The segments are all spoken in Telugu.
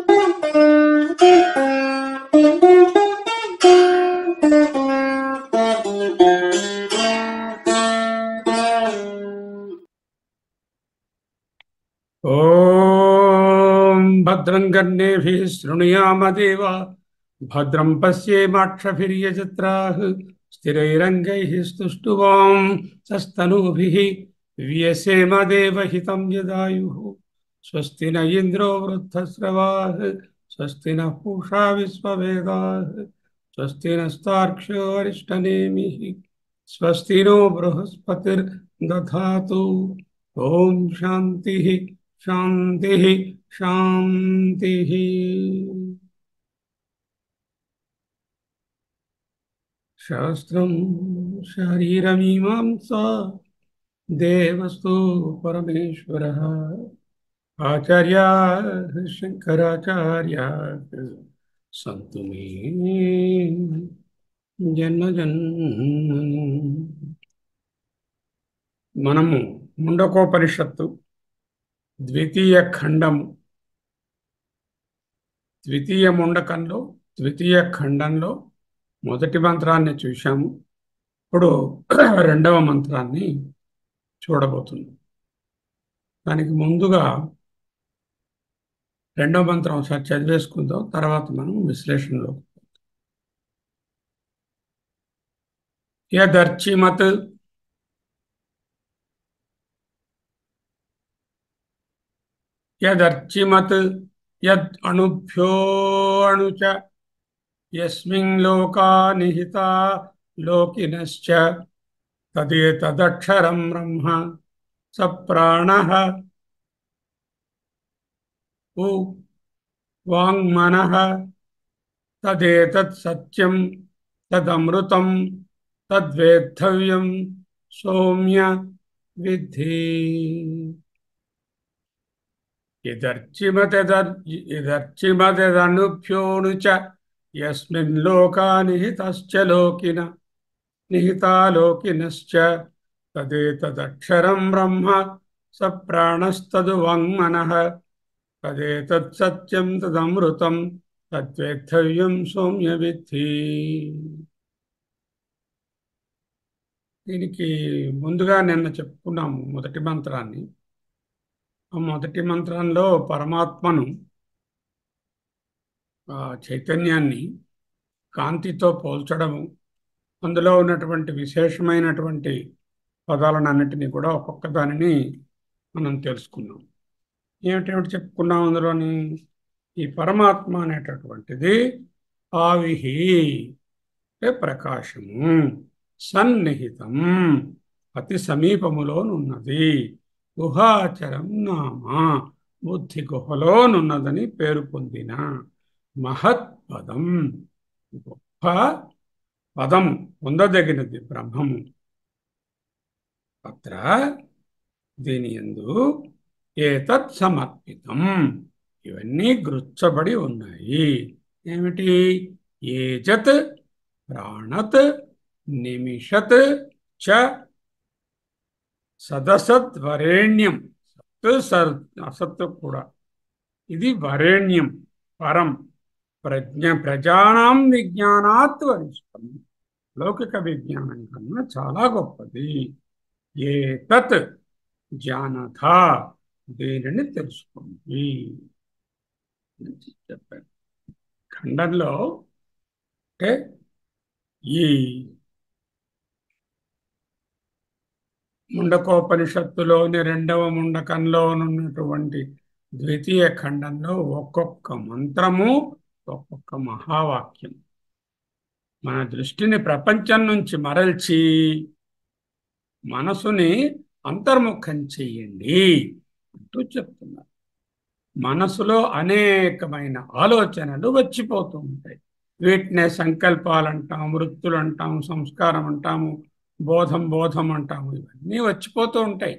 ఓం భద్రం కర్ణేభిః శృణుయామ దేవా భద్రం పశ్యేమాక్షభిర్యజత్రాః స్థిరైరంగైః స్తుష్టువాం సస్తనూభిః వ్యసేమ దేవహితం యదాయుః స్వస్తి న ఇంద్రో వృద్ధశ్రవాः స్వస్తి నః పూషా విశ్వవేదాः స్వస్తి నస్తార్క్ష్యో అరిష్టనేమిః స్వస్తి నో బృహస్పతిర్దధాతు. ఓం శాంతి శాంతి శాంతి. శాస్త్రం శరీరమీమాంసా దేవస్తు పరమేశ్వరః. ఆచార్యా శంకరాచార్య సంతు మే జన్మజన్మని. మనము ముండకోపనిషత్తు ద్వితీయ ఖండము, ద్వితీయ ముండకంలో ద్వితీయ ఖండంలో మొదటి మంత్రాన్ని చూశాము. ఇప్పుడు రెండవ మంత్రాన్ని చూడబోతున్నాం. దానికి ముందుగా రెండవ మంత్రం ఒకసారి చదివేసుకుందాం, తర్వాత మనం విశ్లేషణలో. యదర్చిమత్ యదర్చిమత్ యద్ అణుభ్యో అణుచ యస్మిన్ లోకా నిహితా లోకినశ్చ తదేతదక్షరం బ్రహ్మ స ప్రాణః ఉ వాంగ్మనః తదేతత్ సత్యం తదమృతం తద్వేద్ధవ్యం సౌమ్య విద్ధి. ఇదర్చిమతదనుభ్యోను చ యస్మిన్ లోకా నిహితశ్చ లోకిన నిహితా లోకినశ్చ తదేతదక్షరం బ్రహ్మ స ప్రాణస్తదు వాంగ్మనః తదేతత్ సత్యం తదమృతం తద్వేద్ధవ్యం సౌమ్య విద్ధి. దీనికి ముందుగా నిన్న చెప్పుకున్నాము మొదటి మంత్రాన్ని. ఆ మొదటి మంత్రంలో పరమాత్మను, చైతన్యాన్ని కాంతితో పోల్చడము, అందులో ఉన్నటువంటి విశేషమైనటువంటి పదాలన్నింటినీ కూడా ఒక్కొక్క దానిని మనం తెలుసుకున్నాం. ఏమిటేమిటి చెప్పుకున్నాం అందులోని? ఈ పరమాత్మ అనేటటువంటిది ఆవిహి అంటే ప్రకాశము, సన్నిహితం అతి సమీపములోనున్నది, గుహాచరం నామ బుద్ధి గుహలోనున్నదని పేరు పొందిన మహత్పదం, గొప్ప పదము, పొందదగినది బ్రహ్మము. అత్ర దీని యందు ఏతత్ సమర్పితం, ఇవన్నీ గృచ్చబడి ఉన్నాయి. ఏమిటి? ఏజత్ ప్రాణత్ నిమిషత్ చ సదసత్ వరేణ్యం. సత్ అసత్ కూడా, ఇది వరేణ్యం, పరం, ప్రజానాం విజ్ఞానాత్ వరిష్టం, లౌకిక విజ్ఞానం కన్నా చాలా గొప్పది. ఏతత్ జానథ, దీనిని తెలుసుకోండి చెప్పారు. ఖండంలో అంటే ఈ ముండకోపనిషత్తులోని రెండవ ముండకంలో ఉన్నటువంటి ద్వితీయ ఖండంలో ఒక్కొక్క మంత్రము ఒక్కొక్క మహావాక్యం మన దృష్టిని ప్రపంచం నుంచి మరల్చి మనసుని అంతర్ముఖం చెయ్యండి అంటూ చెప్తున్నారు. మనసులో అనేకమైన ఆలోచనలు వచ్చిపోతూ ఉంటాయి. వీటినే సంకల్పాలు అంటాం, వృత్తులు అంటాం, సంస్కారం అంటాము, బోధం అంటాము. ఇవన్నీ వచ్చిపోతూ ఉంటాయి.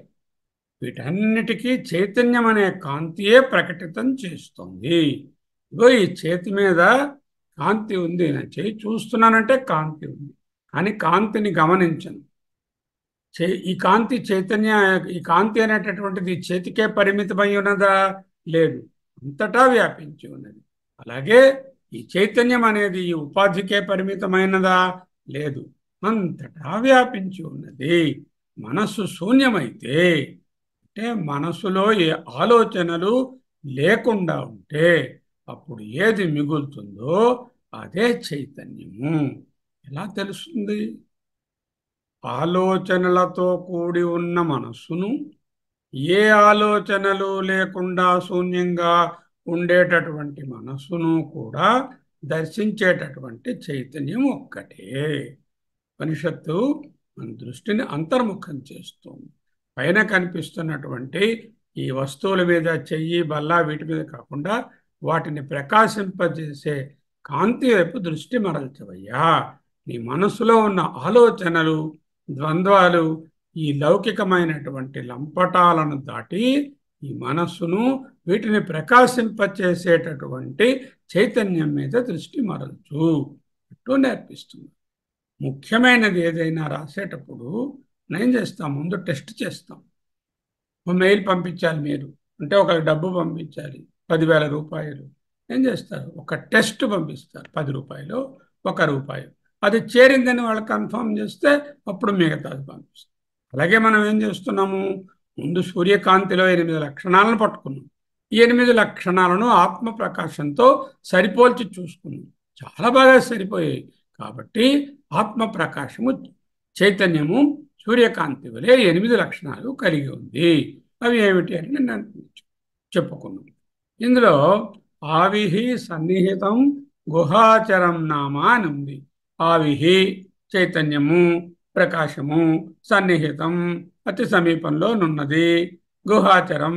వీటన్నిటికీ చైతన్యం అనే కాంతియే ప్రకటితం చేస్తుంది. ఇగో ఈ చేతి మీద కాంతి ఉంది, నేను చేయి చూస్తున్నానంటే కాంతి ఉంది, కానీ కాంతిని గమనించను. ఈ కాంతి చైతన్య, ఈ కాంతి అనేటటువంటిది చేతికే పరిమితమై ఉన్నదా? లేదు. అంతటా వ్యాపించి ఉన్నది. అలాగే ఈ చైతన్యం అనేది ఈ ఉపాధికే పరిమితమైనదా? లేదు, అంతటా వ్యాపించి ఉన్నది. మనస్సు శూన్యమైతే, అంటే మనసులో ఏ ఆలోచనలు లేకుండా ఉంటే అప్పుడు ఏది మిగులుతుందో అదే చైతన్యము. ఎలా తెలుస్తుంది? ఆలోచనలతో కూడి ఉన్న మనస్సును, ఏ ఆలోచనలు లేకుండా శూన్యంగా ఉండేటటువంటి మనస్సును కూడా దర్శించేటటువంటి చైతన్యం ఒక్కటే. ఉపనిషత్తు మన దృష్టిని అంతర్ముఖం చేస్తుంది. పైన కనిపిస్తున్నటువంటి ఈ వస్తువుల మీద, చెయ్యి, బల్ల, వీటి మీద కాకుండా వాటిని ప్రకాశింపజేసే కాంతి వైపు దృష్టి మరల్చవయ్యా. నీ మనసులో ఉన్న ఆలోచనలు, ద్వంద్వాలు, ఈ లౌకికమైనటువంటి లంపటాలను దాటి ఈ మనస్సును, వీటిని ప్రకాశింపచేసేటటువంటి చైతన్యం మీద దృష్టి మరల్చు అంటూ నేర్పిస్తుంది. ముఖ్యమైనది ఏదైనా రాసేటప్పుడు ఏం చేస్తాం? ముందు టెస్ట్ చేస్తాం. ఒక మెయిల్ పంపించాలి మీరు, అంటే ఒక డబ్బు పంపించాలి, 10,000 రూపాయలు. ఏం చేస్తారు? ఒక టెస్ట్ పంపిస్తారు, 10 రూపాయలు, 1 రూపాయి. అది చేరిందని వాళ్ళు కన్ఫర్మ్ చేస్తే అప్పుడు మిగతాది పంపిస్తారు. అలాగే మనం ఏం చేస్తున్నాము? ముందు సూర్యకాంతిలో 8 లక్షణాలను పట్టుకున్నాం. ఈ 8 లక్షణాలను ఆత్మ ప్రకాశంతో సరిపోల్చి చూసుకున్నాం. చాలా బాగా సరిపోయాయి. కాబట్టి ఆత్మ ప్రకాశము, చైతన్యము సూర్యకాంతి వలె 8 లక్షణాలు కలిగి ఉంది. అవి ఏమిటి అని నేను చెప్పుకున్నాం. ఇందులో ఆవిహి సన్నిహితం గుహాచరం నామ అని ఉంది. ఆవిహి చైతన్యము, ప్రకాశము, సన్నిహితం అతి సమీపంలోనున్నది, గుహాచరం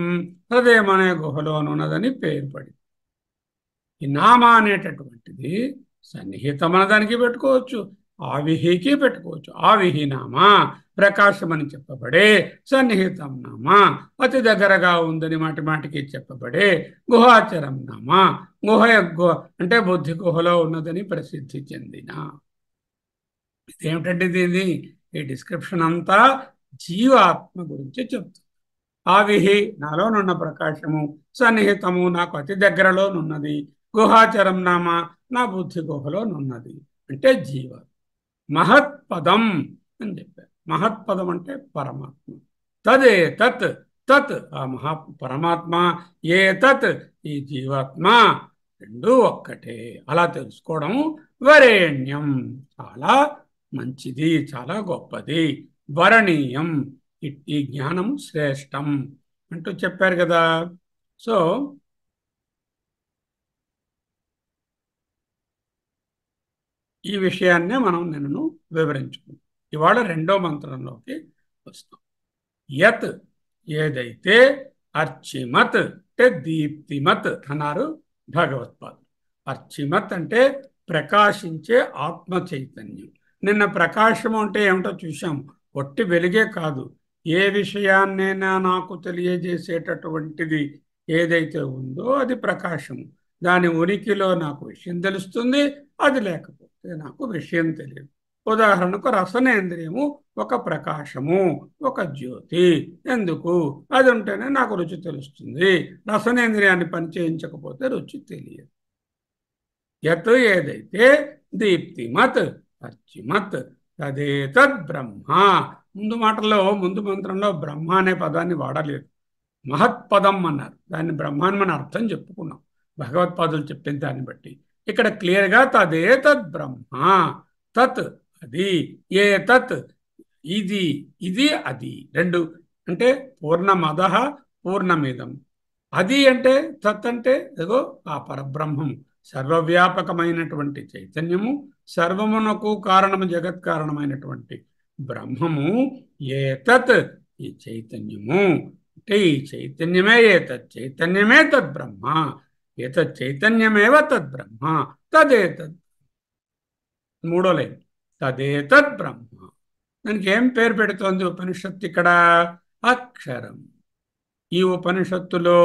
హృదయం అనే గుహలోనున్నదని పేరు పడింది. ఈ నామ అనేటటువంటిది సన్నిహితం అన్నదానికి పెట్టుకోవచ్చు, ఆవిహికి పెట్టుకోవచ్చు. ఆవిహి నామ ప్రకాశం అని చెప్పబడే, సన్నిహితం నామ అతి దగ్గరగా ఉందని మాటిమాటికి చెప్పబడే, గుహాచరం నామ గుహ అంటే బుద్ధి గుహలో ఉన్నదని ప్రసిద్ధి చెందిన. ఇదేమిటంటే దీన్ని, ఈ డిస్క్రిప్షన్ అంతా జీవాత్మ గురించి చెప్తుంది. ఆవిహి నాలోనున్న ప్రకాశము, సన్నిహితము నాకు అతి దగ్గరలోనున్నది, గుహాచరం నామ నా బుద్ధి గుహలోనున్నది, అంటే జీవ. మహత్పదం అని చెప్పారు. మహత్పదం అంటే పరమాత్మ. తదే తత్, తత్ ఆ పరమాత్మ, ఏ తత్ ఈ జీవాత్మ, రెండు ఒక్కటే. అలా తెలుసుకోవడం వరేణ్యం, చాలా మంచిది, చాలా గొప్పది. వరణీయం, ఈ జ్ఞానం శ్రేష్టం అంటూ చెప్పారు కదా. సో ఈ విషయాన్నే మనం నిన్ను వివరించుకుందాం. ఇవాళ 2వ మంత్రంలోకి వస్తాం. యత్ ఏదైతే, అర్చిమత్ అంటే దీప్తిమత్ అన్నారు భగవత్పాదులు. అర్చిమత్ అంటే ప్రకాశించే ఆత్మ చైతన్యం. నిన్న ప్రకాశం అంటే ఏమిటో చూశాం. ఒట్టి వెలుగే కాదు, ఏ విషయాన్నైనా నాకు తెలియజేసేటటువంటిది ఏదైతే ఉందో అది ప్రకాశము. దాని ఉనికిలో నాకు విషయం తెలుస్తుంది, అది లేకపోతే నాకు విషయం తెలియదు. ఉదాహరణకు రసనేంద్రియము ఒక ప్రకాశము, ఒక జ్యోతి. ఎందుకు? అది ఉంటేనే నాకు రుచి తెలుస్తుంది. రసనేంద్రియాన్ని పనిచేయించకపోతే రుచి తెలియదు. యత్ ఏదైతే, దీప్తిమత్ అర్చిమత్ తదేతద్ బ్రహ్మ. ముందు మాటల్లో, ముందు మంత్రంలో బ్రహ్మ అనే పదాన్ని వాడలేదు, మహత్పదం అన్నారు. దాన్ని బ్రహ్మాన్ని మనం అర్థం చెప్పుకున్నాం భగవత్పాదులు చెప్పిన దాన్ని బట్టి. ఇక్కడ క్లియర్గా తదేతద్ బ్రహ్మ, తత్ అది, ఏ తత్ ఇది, ఇది అది, రెండు. అంటే పూర్ణమదః పూర్ణమిదం. అది అంటే, తత్ అంటే ఏదో ఆ పరబ్రహ్మము, సర్వవ్యాపకమైనటువంటి చైతన్యము, సర్వమునకు కారణము, జగత్ కారణమైనటువంటి బ్రహ్మము. ఏతత్ ఈ చైతన్యము, అంటే ఈ చైతన్యమే ఏతత్ చైతన్యమే తద్బ్రహ్మ, ఏతత్ చైతన్యమేవ తద్బ్రహ్మ, తదేతత్. 3వ లైన్, తదేతద్ బ్రహ్మ. దానికి ఏం పేరు పెడుతోంది ఉపనిషత్తు ఇక్కడ? అక్షరం. ఈ ఉపనిషత్తులో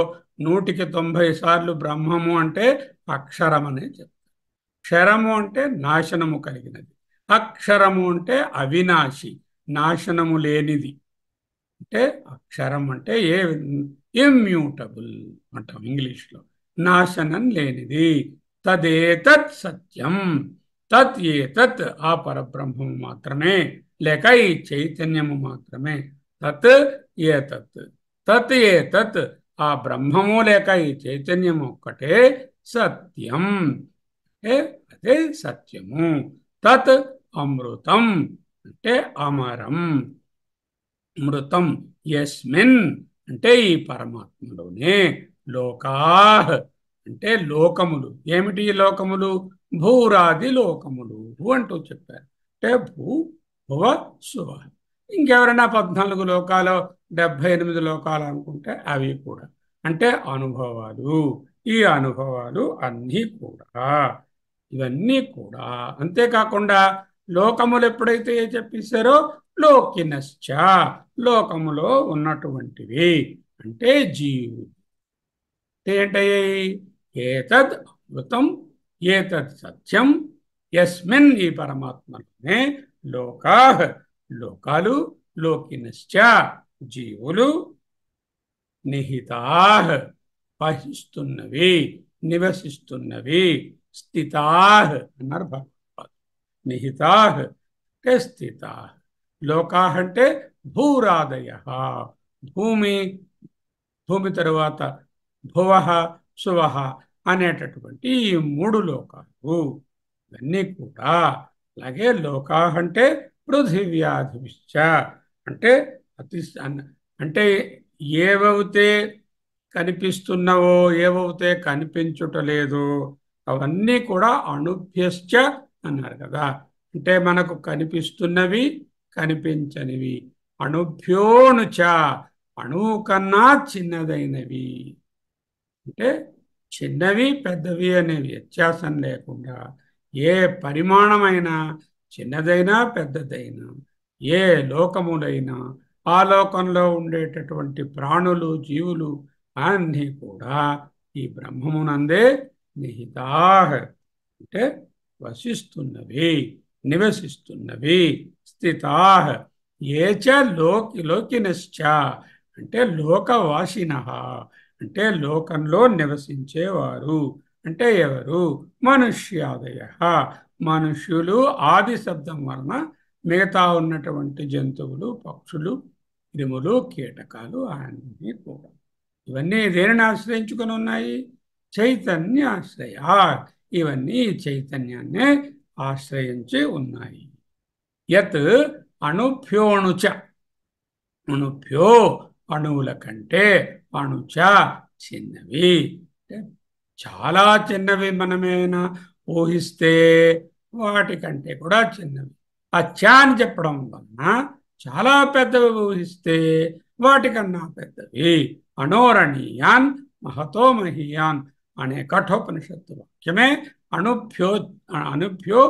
190 సార్లు బ్రహ్మము అంటే అక్షరం అనే చెప్తారు. క్షరము అంటే నాశనము కలిగినది, అక్షరము అంటే అవినాశి, నాశనము లేనిది. అంటే అక్షరం అంటే ఇమ్యూటబుల్ అంటాం ఇంగ్లీష్లో. నాశనం లేనిది. తదేతత్ సత్యం. తత్ ఏతత్ ఆ పరబ్రహ్మము మాత్రమే, లేక ఈ చైతన్యము మాత్రమే. తత్ ఏతత్. తత్ ఏతత్ ఆ బ్రహ్మము లేక ఈ చైతన్యము ఒక్కటే సత్యం. అదే సత్యము. తత్ అమృతం అంటే అమరం. మృతం యస్మిన్ అంటే ఈ పరమాత్మలోనే. లోకాహ్ అంటే లోకములు. ఏమిటి లోకములు? భూరాది లోకములు అంటూ చెప్పారు. అంటే భూ, భువ, శువ. ఇంకెవరైనా 14 లోకాలు, 78 లోకాలు అనుకుంటే అవి కూడా అంటే అనుభవాలు. ఈ అనుభవాలు అన్నీ కూడా, ఇవన్నీ కూడా. అంతేకాకుండా లోకములు ఎప్పుడైతే చెప్పేశారో లోకినశ్చ లోకములో ఉన్నటువంటివి అంటే జీవులు ఏంటయ్యాయి? ఏతద్ అమృతం ఏతద్ సత్యం యస్మిన్ ఈ పరమాత్మలోనే లోకా లోకాలు లోకినశ్చ జీవులు నిహితా వహిస్తున్నవి నివసిస్తున్నవి స్థితా అన్నారు భగవత్పాద. నిహితా అంటే స్థితా. లోకా అంటే భూరాదయ. భూమి, భూమి తరువాత భువ, శువ అనేటటువంటి ఈ 3 లోకాలు ఇవన్నీ కూడా. అలాగే లోకా అంటే పృథివ్యాధిశ్చ అంటే అతి అంటే ఏవైతే కనిపిస్తున్నవో ఏవైతే కనిపించుటలేదో అవన్నీ కూడా అణుభ్యశ్చ అన్నారు కదా. అంటే మనకు కనిపిస్తున్నవి కనిపించనివి. అణుభ్యోనుచ అణువు కన్నా చిన్నదైనవి. అంటే చిన్నవి పెద్దవి అనే వ్యత్యాసం లేకుండా ఏ పరిమాణమైనా చిన్నదైనా పెద్దదైనా ఏ లోకములైనా ఆ లోకంలో ఉండేటటువంటి ప్రాణులు జీవులు అన్నీ కూడా ఈ బ్రహ్మమునందే నిహితా అంటే వసిస్తున్నవి నివసిస్తున్నవి స్థితా ఏచ లోకినశ్చ అంటే లోకవాసిన అంటే లోకంలో నివసించేవారు. అంటే ఎవరు? మనుష్యాదయ. మనుష్యులు ఆది శబ్దం వలన మిగతా ఉన్నటువంటి జంతువులు పక్షులు క్రిములు కీటకాలు అన్నీ కూడా. ఇవన్నీ దేనిని ఆశ్రయించుకొని ఉన్నాయి? చైతన్య ఆశ్రయ. ఇవన్నీ చైతన్యాన్నే ఆశ్రయించి ఉన్నాయి. యత్ అణుభ్యోణుచ అణుభ్యో అణువుల కంటే అణుచ చిన్నవి చాలా చిన్నవి. మనమేనా ఊహిస్తే వాటికంటే కూడా చిన్నవి. అచ్చా అని చెప్పడం వలన చాలా పెద్దవి ఊహిస్తే వాటికన్నా పెద్దవి. అణోరణీయాన్ మహతో మహీయాన్ అనే కఠోపనిషత్తు వాక్యమే అణుభ్యో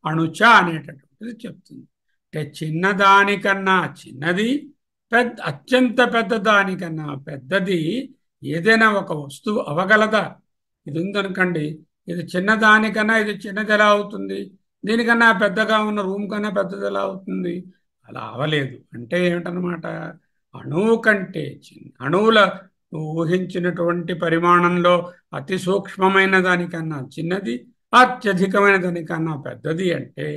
అణుచ అనేటటువంటిది చెప్తుంది. అంటే చిన్నదానికన్నా చిన్నది, అత్యంత పెద్దదానికన్నా పెద్దది ఏదైనా ఒక వస్తువు అవగలదా? ఇది ఉందనుకోండి, ఇది చిన్నదానికన్నా ఇది చిన్నది ఎలా అవుతుంది? దీనికన్నా పెద్దగా ఉన్న రూమ్ కన్నా పెద్దది ఎలా అవుతుంది? అలా అవలేదు. అంటే ఏమిటనమాట? అణువు కంటే అణువుల ఊహించినటువంటి పరిమాణంలో అతి సూక్ష్మమైన దానికన్నా చిన్నది, అత్యధికమైన దానికన్నా పెద్దది. అంటే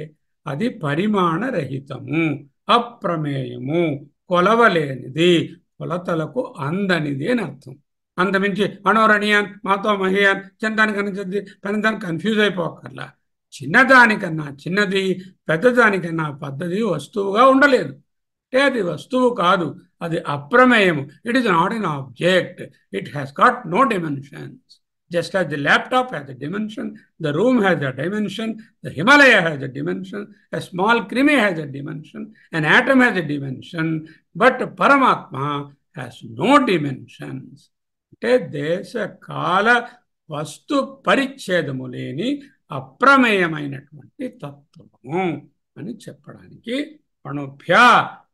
అది పరిమాణ రహితము, అప్రమేయము, కొలవలేనిది, కొలతలకు అందనిది అని అర్థం. అంతమించి అణోరణీయాన్ మాతో మహియాన్ చిన్నదానికన్నా చిన్నది పెద్దదానికి కన్ఫ్యూజ్ అయిపోకర్లా. చిన్నదానికన్నా చిన్నది పెద్దదానికన్నా పెద్దది వస్తువుగా ఉండలేదు. అంటే అది వస్తువు కాదు, అది అప్రమేయము. It is not an object. It has got no dimensions. Just as the laptop has a dimension, the room has a dimension, the Himalaya has a dimension, a small krimi has a dimension, an atom has a dimension, but Paramatma has no dimensions. అంటే దేశ కాల వస్తు పరిచ్ఛేదము లేని అప్రమేయమైనటువంటి తత్వము అని చెప్పడానికి అణుభ్య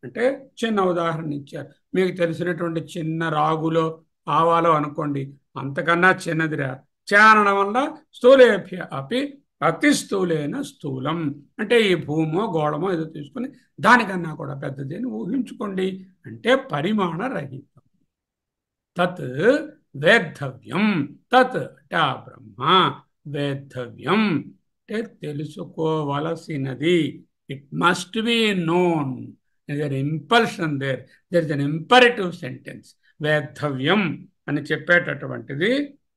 అంటే చిన్న ఉదాహరణ ఇచ్చారు. మీకు తెలిసినటువంటి చిన్న రాగులో ఆవాలో అనుకోండి, అంతకన్నా చిన్నదిరా. చానడం వల్ల స్థూలేభ్య అపి అతి స్థూలైన స్థూలం. అంటే ఈ భూమో గోళమో ఏదో తీసుకుని దానికన్నా కూడా పెద్దది అని ఊహించుకోండి. అంటే పరిమాణ రహితం. తత్ వేద్ధవ్యం తత్ అంటే ఆ బ్రహ్మ వేద్ధవ్యం అంటే తెలుసుకోవలసినది. It must be known. There impulsion there is an imperative sentence. వేద్ధవ్యం అని చెప్పేటటువంటిది.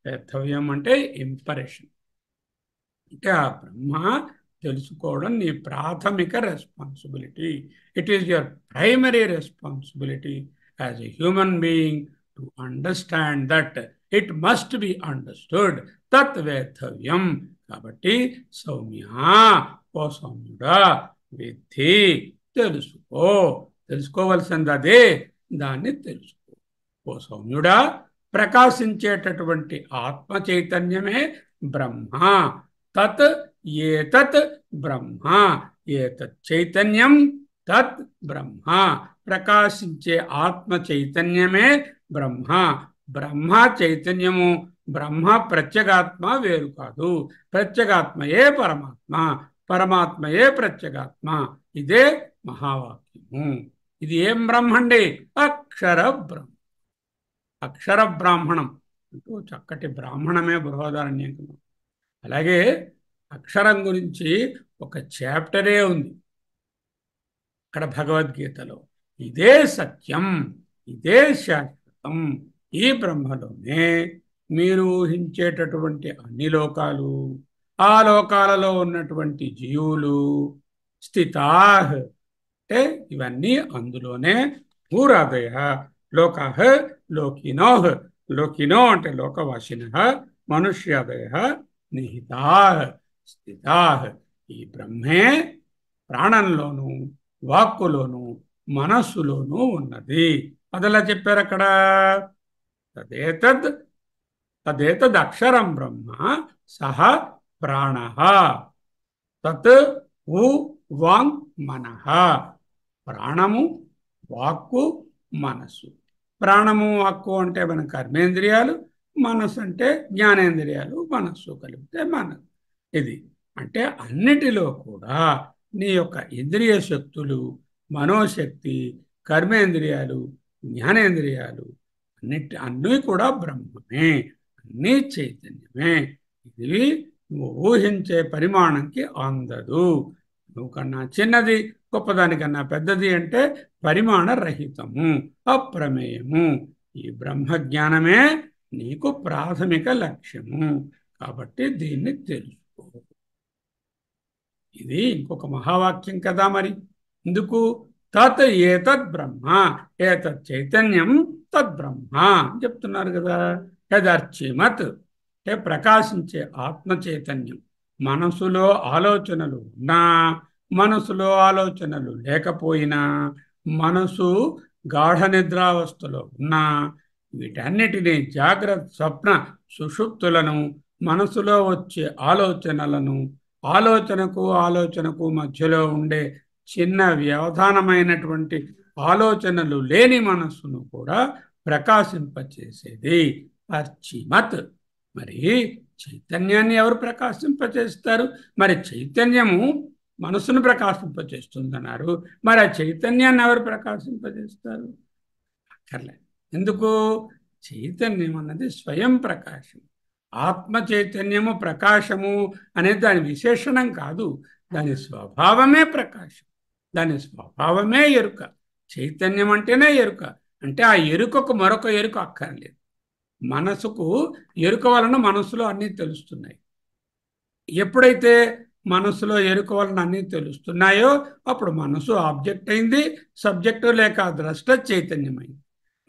వేద్ధవ్యం అంటే ఇంపరేషన్. అంటే ఆ బ్రహ్మ తెలుసుకోవడం నీ ప్రాథమిక responsibility. It is your primary responsibility as a human being to understand that it must be understood. తత్ వేద్ధవ్యం. కాబట్టి సౌమ్య, ఓ సౌమ్యుడా, విద్ధి, తెలుసుకో. తెలుసుకోవలసింది అదే, దాన్ని తెలుసుకో. ఓ సౌమ్యుడా, ప్రకాశించేటటువంటి ఆత్మ చైతన్యమే బ్రహ్మ. తత్ ఏతత్ బ్రహ్మ. ఏతత్ చైతన్యం తత్ బ్రహ్మ. ప్రకాశించే ఆత్మ చైతన్యమే బ్రహ్మ. బ్రహ్మ చైతన్యము, బ్రహ్మ ప్రత్యేగాత్మ వేరు కాదు. ప్రత్యేగాత్మయే పరమాత్మ, పరమాత్మయే ప్రత్యేగాత్మ. ఇదే మహావాక్యము. ఇది ఏం బ్రహ్మ అండి? అక్షర బ్రహ్మ. అక్షర బ్రాహ్మణం అంటూ చక్కటి బ్రాహ్మణమే బృహదారణ్యకం. అలాగే అక్షరం గురించి ఒక చాప్టరే ఉంది అక్కడ భగవద్గీతలో. ఇదే సత్యం, ఇదే శాశ్వతం. ఈ బ్రహ్మలోనే మీరు ఊహించేటటువంటి అన్ని లోకాలు, ఆ లోకాలలో ఉన్నటువంటి జీవులు స్థితాః అంటే ఇవన్నీ అందులోనే. భూరాదయ లోకాః లోకినోః. లోకినో అంటే లోకవాసినః. మనుష్యాదయ నిహితాః స్థితాః. ఈ బ్రహ్మే ప్రాణంలోను, వాక్కులోను, మనస్సులోనూ ఉన్నది. అదలా చెప్పారు అక్కడ. తదేతద్ తదేతద్ అక్షరం బ్రహ్మ సహ ప్రాణః. తత్ ఉ వాంగ్ మనః. ప్రాణము, వాక్కు, మనస్సు. ప్రాణము, వాక్కు అంటే మన కర్మేంద్రియాలు, మనస్సు అంటే జ్ఞానేంద్రియాలు, మనస్సు కలిపితే మనస్సు. ఇది అంటే అన్నిటిలో కూడా నీ యొక్క ఇంద్రియ శక్తులు, మనోశక్తి, కర్మేంద్రియాలు, జ్ఞానేంద్రియాలు అన్నీ కూడా బ్రహ్మమే, అన్నీ చైతన్యమే. ఇది నువ్వు ఊహించే పరిమాణంకి అందదు. నువ్వు కన్నా చిన్నది, గొప్పదానికన్నా పెద్దది అంటే పరిమాణ రహితము, అప్రమేయము. ఈ బ్రహ్మజ్ఞానమే నీకు ప్రాథమిక లక్ష్యము. కాబట్టి దీన్ని తెలుసుకో. ఇది ఇంకొక మహావాక్యం కదా మరి. ఎందుకు? తత్ ఏతద్ బ్రహ్మ, ఏతత్ చైతన్యం తద్బ్రహ్మ అని చెప్తున్నారు కదా. యదర్చిమత్ అంటే ప్రకాశించే ఆత్మ చైతన్యం. మనసులో ఆలోచనలు ఉన్నా, మనసులో ఆలోచనలు లేకపోయినా, మనసు గాఢ నిద్రావస్థలో ఉన్నా, వీటన్నిటినీ జాగ్రత్త, స్వప్న, సుషుప్తులను, మనసులో వచ్చే ఆలోచనలను, ఆలోచనకు మధ్యలో ఉండే చిన్న వ్యవధానమైనటువంటి ఆలోచనలు లేని మనస్సును కూడా ప్రకాశింపచేసేది అర్చిమత్. మరి చైతన్యాన్ని ఎవరు ప్రకాశింపచేస్తారు? మరి చైతన్యము మనసును ప్రకాశింపచేస్తుందన్నారు. మరి ఆ చైతన్యాన్ని ఎవరు ప్రకాశింపజేస్తారు? అక్కర్లే. ఎందుకు? చైతన్యం అన్నది స్వయం ప్రకాశం. ఆత్మ చైతన్యము, ప్రకాశము అనేది దాని విశేషణం కాదు. దాని స్వభావమే ప్రకాశం, దాని స్వభావమే ఎరుక. చైతన్యం అంటేనే ఎరుక. అంటే ఆ ఎరుకకు మరొక ఎరుక అక్కర్లేదు. మనసుకు ఎరుక వలన మనసులో అన్నీ తెలుస్తున్నాయి. ఎప్పుడైతే మనసులో ఎరుక వలన అన్నీ తెలుస్తున్నాయో అప్పుడు మనసు ఆబ్జెక్ట్ అయింది, సబ్జెక్టు లేక ద్రష్ట చైతన్యమైంది.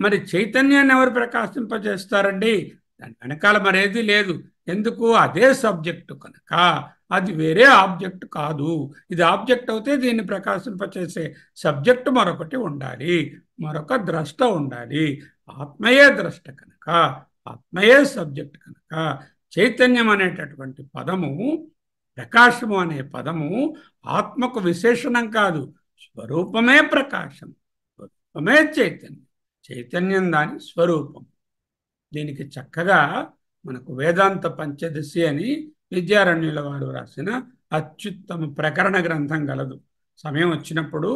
మరి చైతన్యాన్ని ఎవరు ప్రకాశింపజేస్తారండి? దాని వెనకాల మరేది లేదు. ఎందుకు? అదే సబ్జెక్టు కనుక. అది వేరే ఆబ్జెక్ట్ కాదు. ఇది ఆబ్జెక్ట్ అవుతే దీన్ని ప్రకాశింపచేసే సబ్జెక్టు మరొకటి ఉండాలి, మరొక ద్రష్ట ఉండాలి. ఆత్మయే ద్రష్ట కనుక, ఆత్మయే సబ్జెక్ట్ కనుక చైతన్యం అనేటటువంటి పదము, ప్రకాశము అనే పదము ఆత్మకు విశేషణం కాదు. స్వరూపమే ప్రకాశం, స్వరూపమే చైతన్యం. చైతన్యం దాని స్వరూపం. దీనికి చక్కగా మనకు వేదాంత పంచదశి అని విద్యారణ్యుల వారు రాసిన అత్యుత్తమ ప్రకరణ గ్రంథం గలదు. సమయం వచ్చినప్పుడు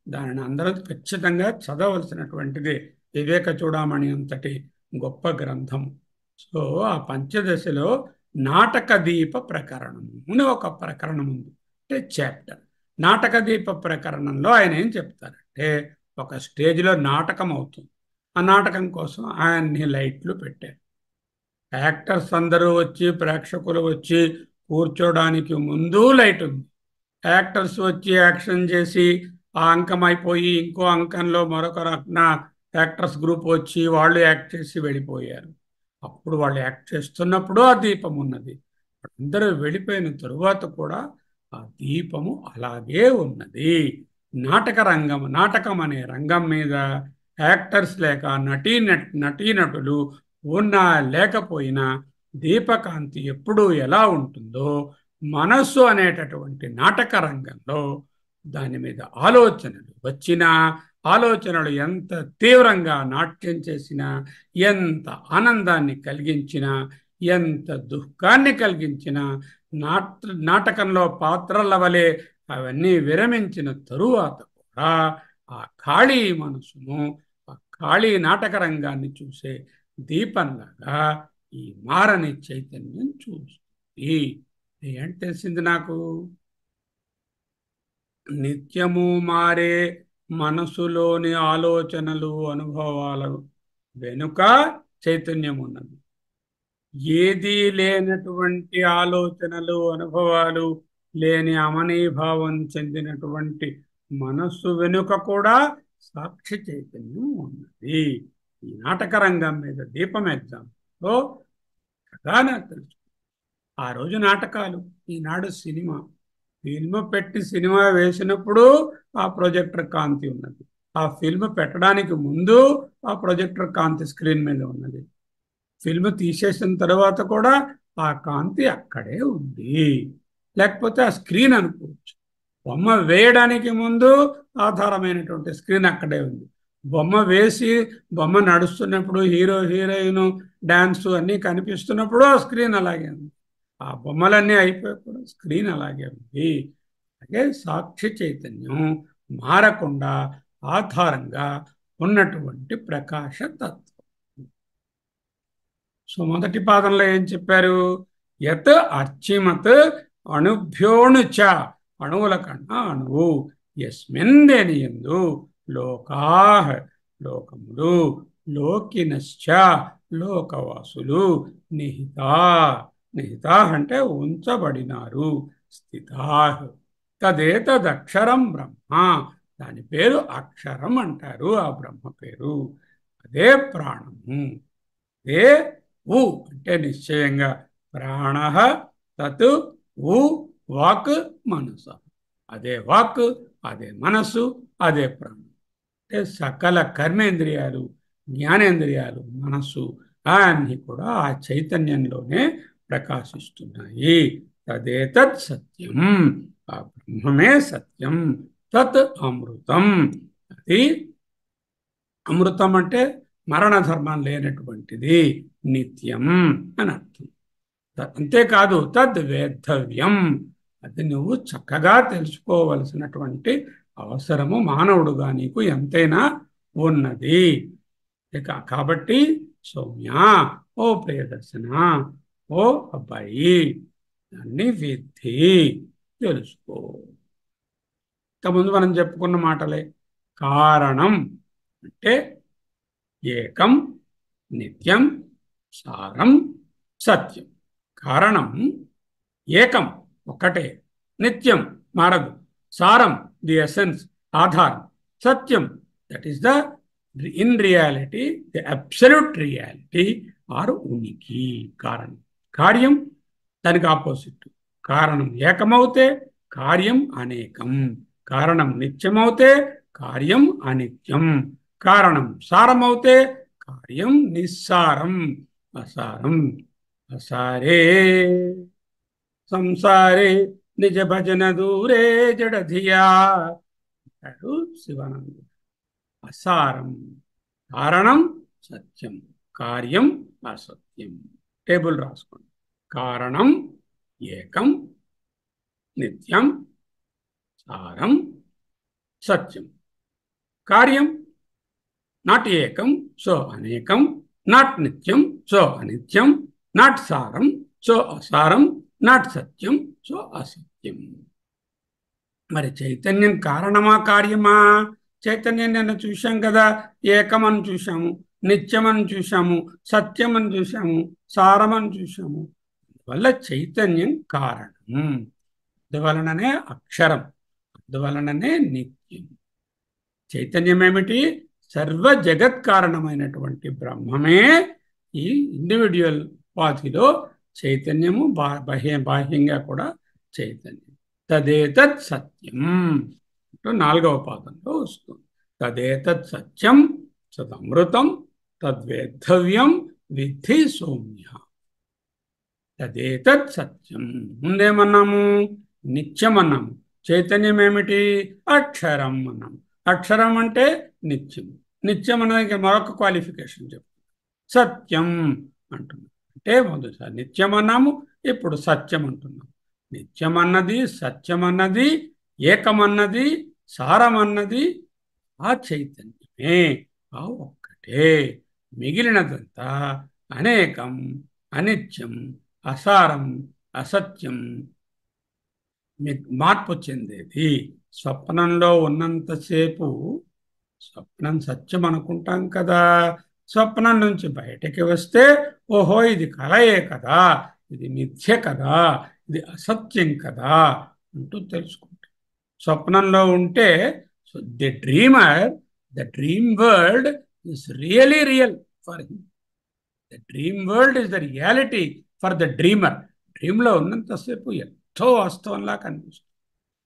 దానిని అందరూ ఖచ్చితంగా చదవలసినటువంటిదే. వివేక చూడమని అంతటి గొప్ప గ్రంథం. సో ఆ పంచదశలో నాటక దీప ప్రకరణము అని ఒక ప్రకరణం ఉంది, అంటే చాప్టర్. నాటక దీప ప్రకరణంలో ఆయన ఏం చెప్తారంటే, ఒక స్టేజ్లో నాటకం అవుతుంది. ఆ నాటకం కోసం ఆయన్ని లైట్లు పెట్టారు. యాక్టర్స్ అందరూ వచ్చి, ప్రేక్షకులు వచ్చి కూర్చోడానికి ముందు లైట్ ఉంది. యాక్టర్స్ వచ్చి యాక్షన్ చేసి ఆ అంకం అయిపోయి ఇంకో అంకంలో మరొక రకన యాక్టర్స్ గ్రూప్ వచ్చి వాళ్ళు యాక్ట్ చేసి వెళ్ళిపోయారు. అప్పుడు వాళ్ళు యాక్ట్ చేస్తున్నప్పుడు ఆ దీపం ఉన్నది. అందరూ వెళ్ళిపోయిన తరువాత కూడా ఆ దీపము అలాగే ఉన్నది. నాటకం అనే రంగం మీద యాక్టర్స్ లేక నటీనటులు ఉన్నా లేకపోయినా దీపకాంతి ఎప్పుడూ ఎలా ఉంటుందో, మనస్సు అనేటటువంటి నాటక రంగంలో దాని మీద ఆలోచనలు వచ్చినా, ఆలోచనలు ఎంత తీవ్రంగా నాట్యం చేసినా, ఎంత ఆనందాన్ని కలిగించినా, ఎంత దుఃఖాన్ని కలిగించినా, నాటకంలో పాత్రల వలె అవన్నీ విరమించిన తరువాత కూడా ఆ ఖాళీ మనసును, ఆ ఖాళీ నాటక రంగాన్ని చూసే దీపంలాగా ఈ మారని చైతన్యం చూస్తుంది. ఏంటి తెలిసింది నాకు? నిత్యము మారే మనసులోని ఆలోచనలు, అనుభవాల వెనుక చైతన్యం ఉన్నది. ఏదీ లేనటువంటి ఆలోచనలు, అనుభవాలు లేని అమనీభావం చెందినటువంటి మనస్సు వెనుక కూడా సాక్షి చైతన్యం ఉన్నది. ఈ నాటక రంగం మీద దీపం ఎగ్జామ్లో ప్రధాన తెలుసు. ఆ రోజు నాటకాలు, ఈనాడు సినిమా. ఫిల్మ్ పెట్టి సినిమా వేసినప్పుడు ఆ ప్రొజెక్టర్ కాంతి ఉన్నది. ఆ ఫిల్మ్ పెట్టడానికి ముందు ఆ ప్రొజెక్టర్ కాంతి స్క్రీన్ మీద ఉన్నది. ఫిల్మ్ తీసేసిన తర్వాత కూడా ఆ కాంతి అక్కడే ఉంది. లేకపోతే ఆ స్క్రీన్ అనుకోవచ్చు. బొమ్మ వేయడానికి ముందు ఆధారమైనటువంటి స్క్రీన్ అక్కడే ఉంది. బొమ్మ వేసి బొమ్మ నడుస్తున్నప్పుడు హీరో హీరోయిన్ డాన్స్ అన్నీ కనిపిస్తున్నప్పుడు ఆ స్క్రీన్ అలాగే ఉంది. ఆ బొమ్మలన్నీ అయిపోయి కూడా స్క్రీన్ అలాగే ఉంది. అలాగే సాక్షి చైతన్యం మారకుండా ఆధారంగా ఉన్నటువంటి ప్రకాశ తత్వం. సో మొదటి పాదంలో ఏం చెప్పారు? యత్ అర్చిమత్ అణుభ్యోణుచ, అణువుల కన్నా అణువు, యస్మిన్ దేని యందు లోకాః లోకములు, లోకినశ్చ లోకవాసులు, నిహితా నిహితాః అంటే ఉంచబడినారు, స్థితాః తదేతదక్షరం బ్రహ్మ, దాని పేరు అక్షరం అంటారు. ఆ బ్రహ్మ పేరు అదే ప్రాణము. ఏ ఉ అంటే నిశ్చయంగా ప్రాణ, తత్ ఉ వాక్ మనస, అదే వాక్, అదే మనస్సు, అదే ప్రాణం. అంటే సకల కర్మేంద్రియాలు, జ్ఞానేంద్రియాలు, మనస్సు అన్నీ కూడా ఆ చైతన్యంలోనే ప్రకాశిస్తున్నాయి. తదేతత్ సత్యం, ఆ బ్రహ్మమే సత్యం. తత్ అమృతం, అది అమృతం అంటే మరణ ధర్మం లేనటువంటిది, నిత్యం అని అర్థం. అంతేకాదు తద్ వేద్ధవ్యం, అది నువ్వు చక్కగా తెలుసుకోవలసినటువంటి అవసరము మానవుడుగా నీకు ఎంతైనా ఉన్నది. కాబట్టి సౌమ్య, ఓ ప్రియదర్శన, ఓ అబ్బాయి, దాన్ని విద్ధి, తెలుసుకో. ఇంతకుముందు మనం చెప్పుకున్న మాటలే. కారణం అంటే ఏకం, నిత్యం, సారం, సత్యం. కారణం ఏకం, ఒక్కటే, నిత్యం, మారదు, సారం, ది ఎసెన్స్, ఆధారం, సత్యం, that is the in reality, the absolute reality or ఉనికి. కారణం. కార్యం దానికి ఆపోజిట్. కారణం ఏకమవుతే కార్యం అనేకం, కారణం నిత్యమవుతే కార్యం అనిత్యం, కారణం సారమవుతే కార్యం నిస్సారం, అసారం. అసారే సంసారే నిజ భజన దూరే జడధియా అంటాడు శివానందుడు. అసారం కారణం సత్యం, కార్యం అసత్యం. టేబుల్ రాసుకోండి. కారణం ఏకం, నిత్యం, సారం, సత్యం. కార్యం నాట్ ఏకం, సో అనేకం, నాట్ నిత్యం సో అనిత్యం, నాట్ సారం సో అసారం, నాట్ సత్యం సో అసత్యం. మరి చైతన్యం కారణమా కార్యమా? చైతన్యం నిన్న చూశాం కదా, ఏకమని చూశాము, నిత్యమని చూశాము, సత్యమని చూశాము, సారమని చూశాము. అందువల్ల చైతన్యం కారణం, అందువలననే అక్షరం, అందువలననే నిత్యం. చైతన్యం ఏమిటి? సర్వ జగత్ కారణమైనటువంటి బ్రహ్మమే ఈ ఇండివిడ్యువల్ ఉపాధిలో చైతన్యము, బాహ్యంగా కూడా చైతన్యం. తదేతత్ సత్యం అంటూ 4వ పాదంలో వస్తుంది. తదేతత్ సత్యం సదమృతం తద్వేద్ధవ్యం విద్ధి సౌమ్య. తదేతత్ సత్యం. ముందేమన్నాము? నిత్యం అన్నాము. చైతన్యం ఏమిటి? అక్షరం అన్నాము. అక్షరం అంటే నిత్యం. నిత్యం అనేది మరొక క్వాలిఫికేషన్ చెప్తాం. సత్యం అంటున్నాం. అంటే మొదటిసారి నిత్యం అన్నాము, ఇప్పుడు సత్యం అంటున్నాం. నిత్యమన్నది, సత్యమన్నది, ఏకమన్నది, సారమన్నది ఆ చైతన్యమే, ఆ ఒక్కటే. మిగిలినదంతా అనేకం, అనిత్యం, అసారం, అసత్యం, మార్పు చెందేది. స్వప్నంలో ఉన్నంతసేపు స్వప్నం సత్యం అనుకుంటాం కదా, స్వప్నం నుంచి బయటకి వస్తే ఓహో ఇది కలయే కదా, ఇది మిథ్య కదా, ఇది అసత్యం కదా అంటూ తెలుసుకుంటాం. స్వప్నంలో ఉంటే the dreamer, the dream world is really real for him. The dream world is the reality for the dreamer. డ్రీమ్లో ఉన్నంతసేపు ఎంతో వాస్తవంలా కనిపిస్తుంది.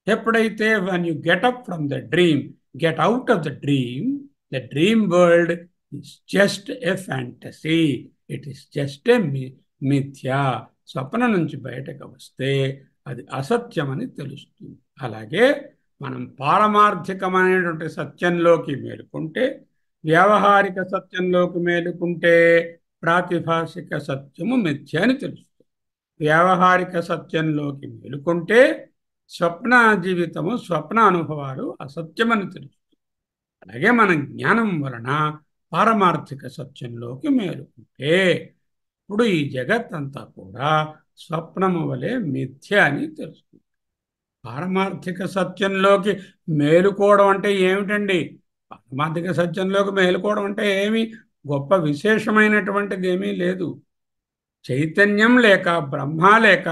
ఎప్పుడైతే when you get up from the dream, get out of the dream world is just a fantasy. It is just a మిథ్యా. స్వప్నం నుంచి బయటకు వస్తే అది అసత్యం అని తెలుస్తుంది. అలాగే మనం పారమార్థికమైనటువంటి సత్యంలోకి మేలుకుంటే, వ్యావహారిక సత్యంలోకి మేలుకుంటే ప్రాతిభాషిక సత్యము మిథ్య అని తెలుస్తుంది. వ్యావహారిక సత్యంలోకి మేలుకుంటే స్వప్న జీవితము, స్వప్న అనుభవాలు అసత్యమని తెలుస్తుంది. అలాగే మనం జ్ఞానం వలన పారమార్థిక సత్యంలోకి మేలుకుంటే ఇప్పుడు ఈ జగత్ అంతా కూడా స్వప్నము వలె మిథ్య అని తెలుస్తుంది. పారమార్థిక సత్యంలోకి మేలుకోవడం అంటే ఏమిటండి? పారమార్థిక సత్యంలోకి మేలుకోవడం అంటే ఏమి గొప్ప విశేషమైనటువంటిది ఏమీ లేదు. చైతన్యం లేక, బ్రహ్మ లేక,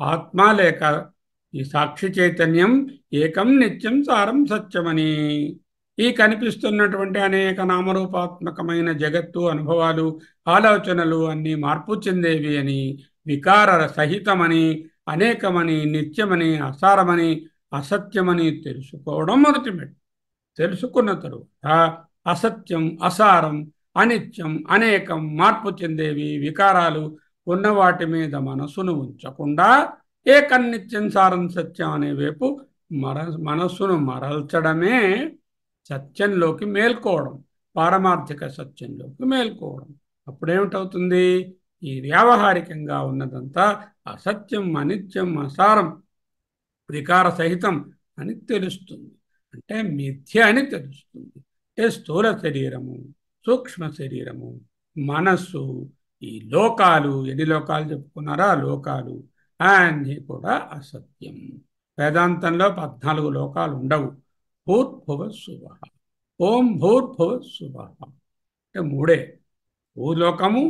ఆత్మ లేక ఈ సాక్షి చైతన్యం ఏకం నిత్యం సారం సత్యమని, ఈ కనిపిస్తున్నటువంటి అనేక నామరూపాత్మకమైన జగత్తు, అనుభవాలు, ఆలోచనలు అన్నీ మార్పు చెందేవి అని, వికార సహితమని, అనేకమని, నిత్యమని, అసారమని, అసత్యమని తెలుసుకోవడం మొదటి మెట్టు. తెలుసుకున్న తరువాత అసత్యం, అసారం, అనిత్యం, అనేకం, మార్పు చెందేవి వికారాలు ఉన్న వాటి మీద మనసును ఉంచకుండా ఏకం నిత్యం సారం సత్యం అనే వైపు మనస్సును మరల్చడమే సత్యంలోకి మేల్కోవడం, పారమార్థిక సత్యంలోకి మేల్కోవడం. అప్పుడేమిటవుతుంది? ఈ వ్యావహారికంగా ఉన్నదంతా అసత్యం, అనిత్యం, అసారం, వికార సహితం అని తెలుస్తుంది. అంటే మిథ్య అని తెలుస్తుంది. అంటే స్థూల శరీరము, సూక్ష్మ శరీరము, మనస్సు, ఈ లోకాలు, ఎన్ని లోకాలు చెప్పుకున్నారా, లోకాలు అన్నీ కూడా అసత్యం. వేదాంతంలో 14 లోకాలు ఉండవు. భూర్భువ శువః, ఓం భూర్భువ శువః అంటే 3. భూలోకము,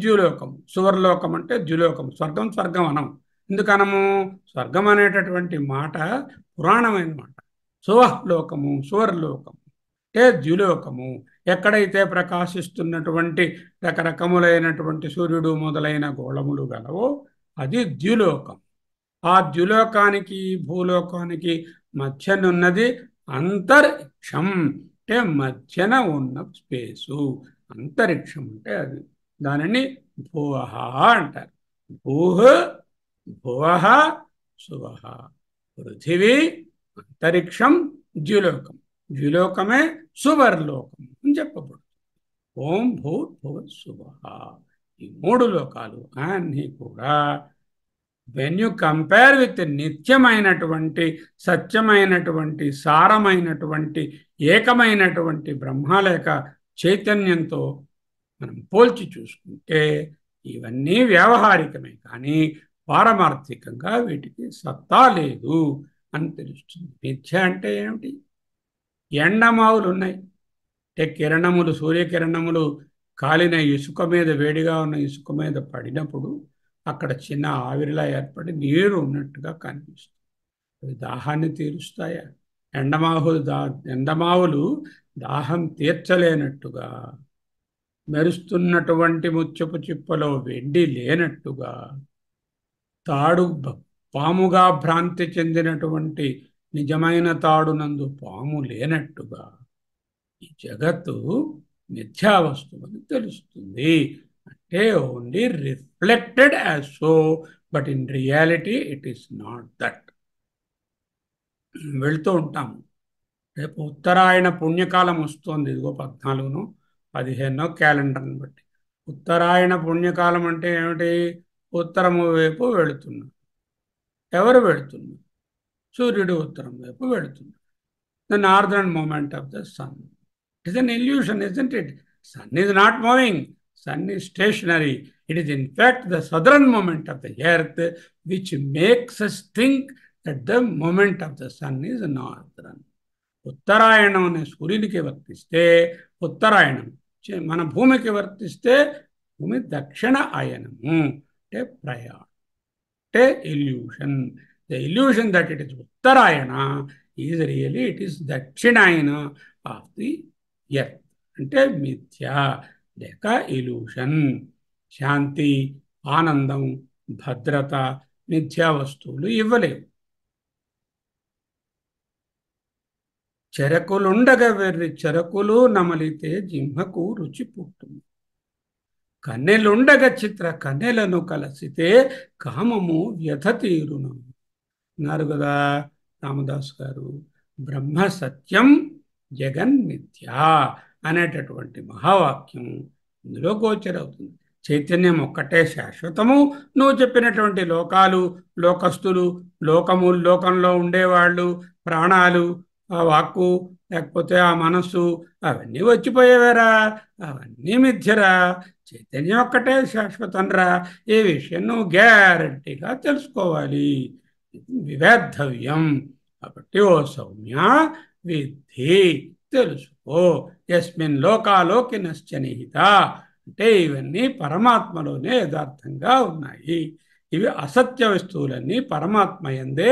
ద్యులోకము. సువర్లోకం అంటే ద్యులోకము. స్వర్గం స్వర్గం అనం. ఎందుకనము? స్వర్గం అనేటటువంటి మాట పురాణమైన మాట. సువహ్లోకము, సువర్లోకము అంటే ద్యులోకము. ఎక్కడైతే ప్రకాశిస్తున్నటువంటి రకరకములైనటువంటి సూర్యుడు మొదలైన గోళములు గలవో అది ద్యులోకం. ఆ ద్యులోకానికి, భూలోకానికి మధ్యనున్నది అంతరిక్షం. అంటే మధ్యన ఉన్న స్పేసు అంతరిక్షం. అంటే అది, దానిని భువః అంటారు. భూః, భువః, శువః. పృథివీ, అంతరిక్షం, ద్యులోకం. ద్యులోకమే సువర్లోకం అని చెప్పబడుతుంది. ఓం భూర్భువ శువః. ఈ 3 లోకాలు అన్నీ కూడా వెన్ యూ కంపేర్ విత్ నిత్యమైనటువంటి, సత్యమైనటువంటి, సారమైనటువంటి, ఏకమైనటువంటి బ్రహ్మ లేక చైతన్యంతో మనం పోల్చి చూసుకుంటే ఇవన్నీ వ్యావహారికమే, కానీ పారమార్థికంగా వీటికి సత్తా లేదు అని తెలుస్తుంది. మిథ్య అంటే ఏమిటి? ఎండమావులు ఉన్నాయి అంటే కిరణములు, సూర్యకిరణములు కాలిన ఇసుక మీద, వేడిగా ఉన్న ఇసుక మీద పడినప్పుడు అక్కడ చిన్న ఆవిరిలా ఏర్పడి నీరు ఉన్నట్టుగా కనిపిస్తుంది. అవి దాహాన్ని తీరుస్తాయా? ఎండమావులు దాహం తీర్చలేనట్టుగా, మెరుస్తున్నటువంటి ముత్యపు చిప్పలో వెండి లేనట్టుగా, తాడు పాముగా భ్రాంతి చెందినటువంటి నిజమైన తాడునందు పాము లేనట్టుగా ఈ జగత్తు మిథ్యా వస్తువు అని తెలుస్తుంది. అంటే only reflected as so, but in reality it is not that. వెళ్తూ ఉంటాము, రేపు ఉత్తరాయణ పుణ్యకాలం వస్తుంది, ఇదిగో 14నో 15నో క్యాలెండర్ని బట్టి. ఉత్తరాయణ పుణ్యకాలం అంటే ఏమిటి? ఉత్తరము వైపు వెళుతున్నాం. ఎవరు వెళుతున్నారు? సూర్యుడు ఉత్తరం వైపు వెళుతున్నారు. The northern movement of the sun. It is an illusion, isn't it? Sun is not moving. Sun is stationary. It is in fact the southern movement of the earth which makes us think that the movement of the sun is northern. ఉత్తరాయణం అనే సూర్యునికి వర్తిస్తే ఉత్తరాయణం, మన భూమికి వర్తిస్తే భూమి దక్షిణ అయనము అంటే ప్రయాణం, అంటే illusion. The illusion that it is Uttarayana is really it is Dakshinayana of the earth. అంటే మిథ్య లేక ఇల్యూషన్. శాంతి, ఆనందం, భద్రత మిథ్యా వస్తువులు ఇవ్వలేవు. చెరకులుండగ వెర్రి చెరకులు నమలితే జింహకు రుచి పుట్టుంది. కన్నెలుండగ చిత్ర కన్నెలను కలసితే కామము వ్యధ తీరును అన్నారు కదా రామదాస్ గారు. బ్రహ్మ సత్యం, జగన్ మిథ్య అనేటటువంటి మహావాక్యం ఇందులో గోచరవుతుంది. చైతన్యం ఒక్కటే శాశ్వతము. నువ్వు చెప్పినటువంటి లోకాలు, లోకస్తులు, లోకంలో ఉండేవాళ్ళు, ప్రాణాలు, ఆ వాక్కు లేకపోతే ఆ మనస్సు అవన్నీ వచ్చిపోయేవేరా, అవన్నీ మిథ్యరా. చైతన్యం ఒక్కటే శాశ్వతంరా. ఈ విషయం నువ్వు గ్యారంటీగా తెలుసుకోవాలి, వివేద్ధవ్యం. కాబట్టి ఓ సౌమ్య విద్ధి, తెలుసుకో. యస్మిన్ లోకాలోకినశ్చ నిహిత అంటే ఇవన్నీ పరమాత్మలోనే యథార్థంగా ఉన్నాయి. ఇవి అసత్య వస్తువులన్నీ పరమాత్మ యందే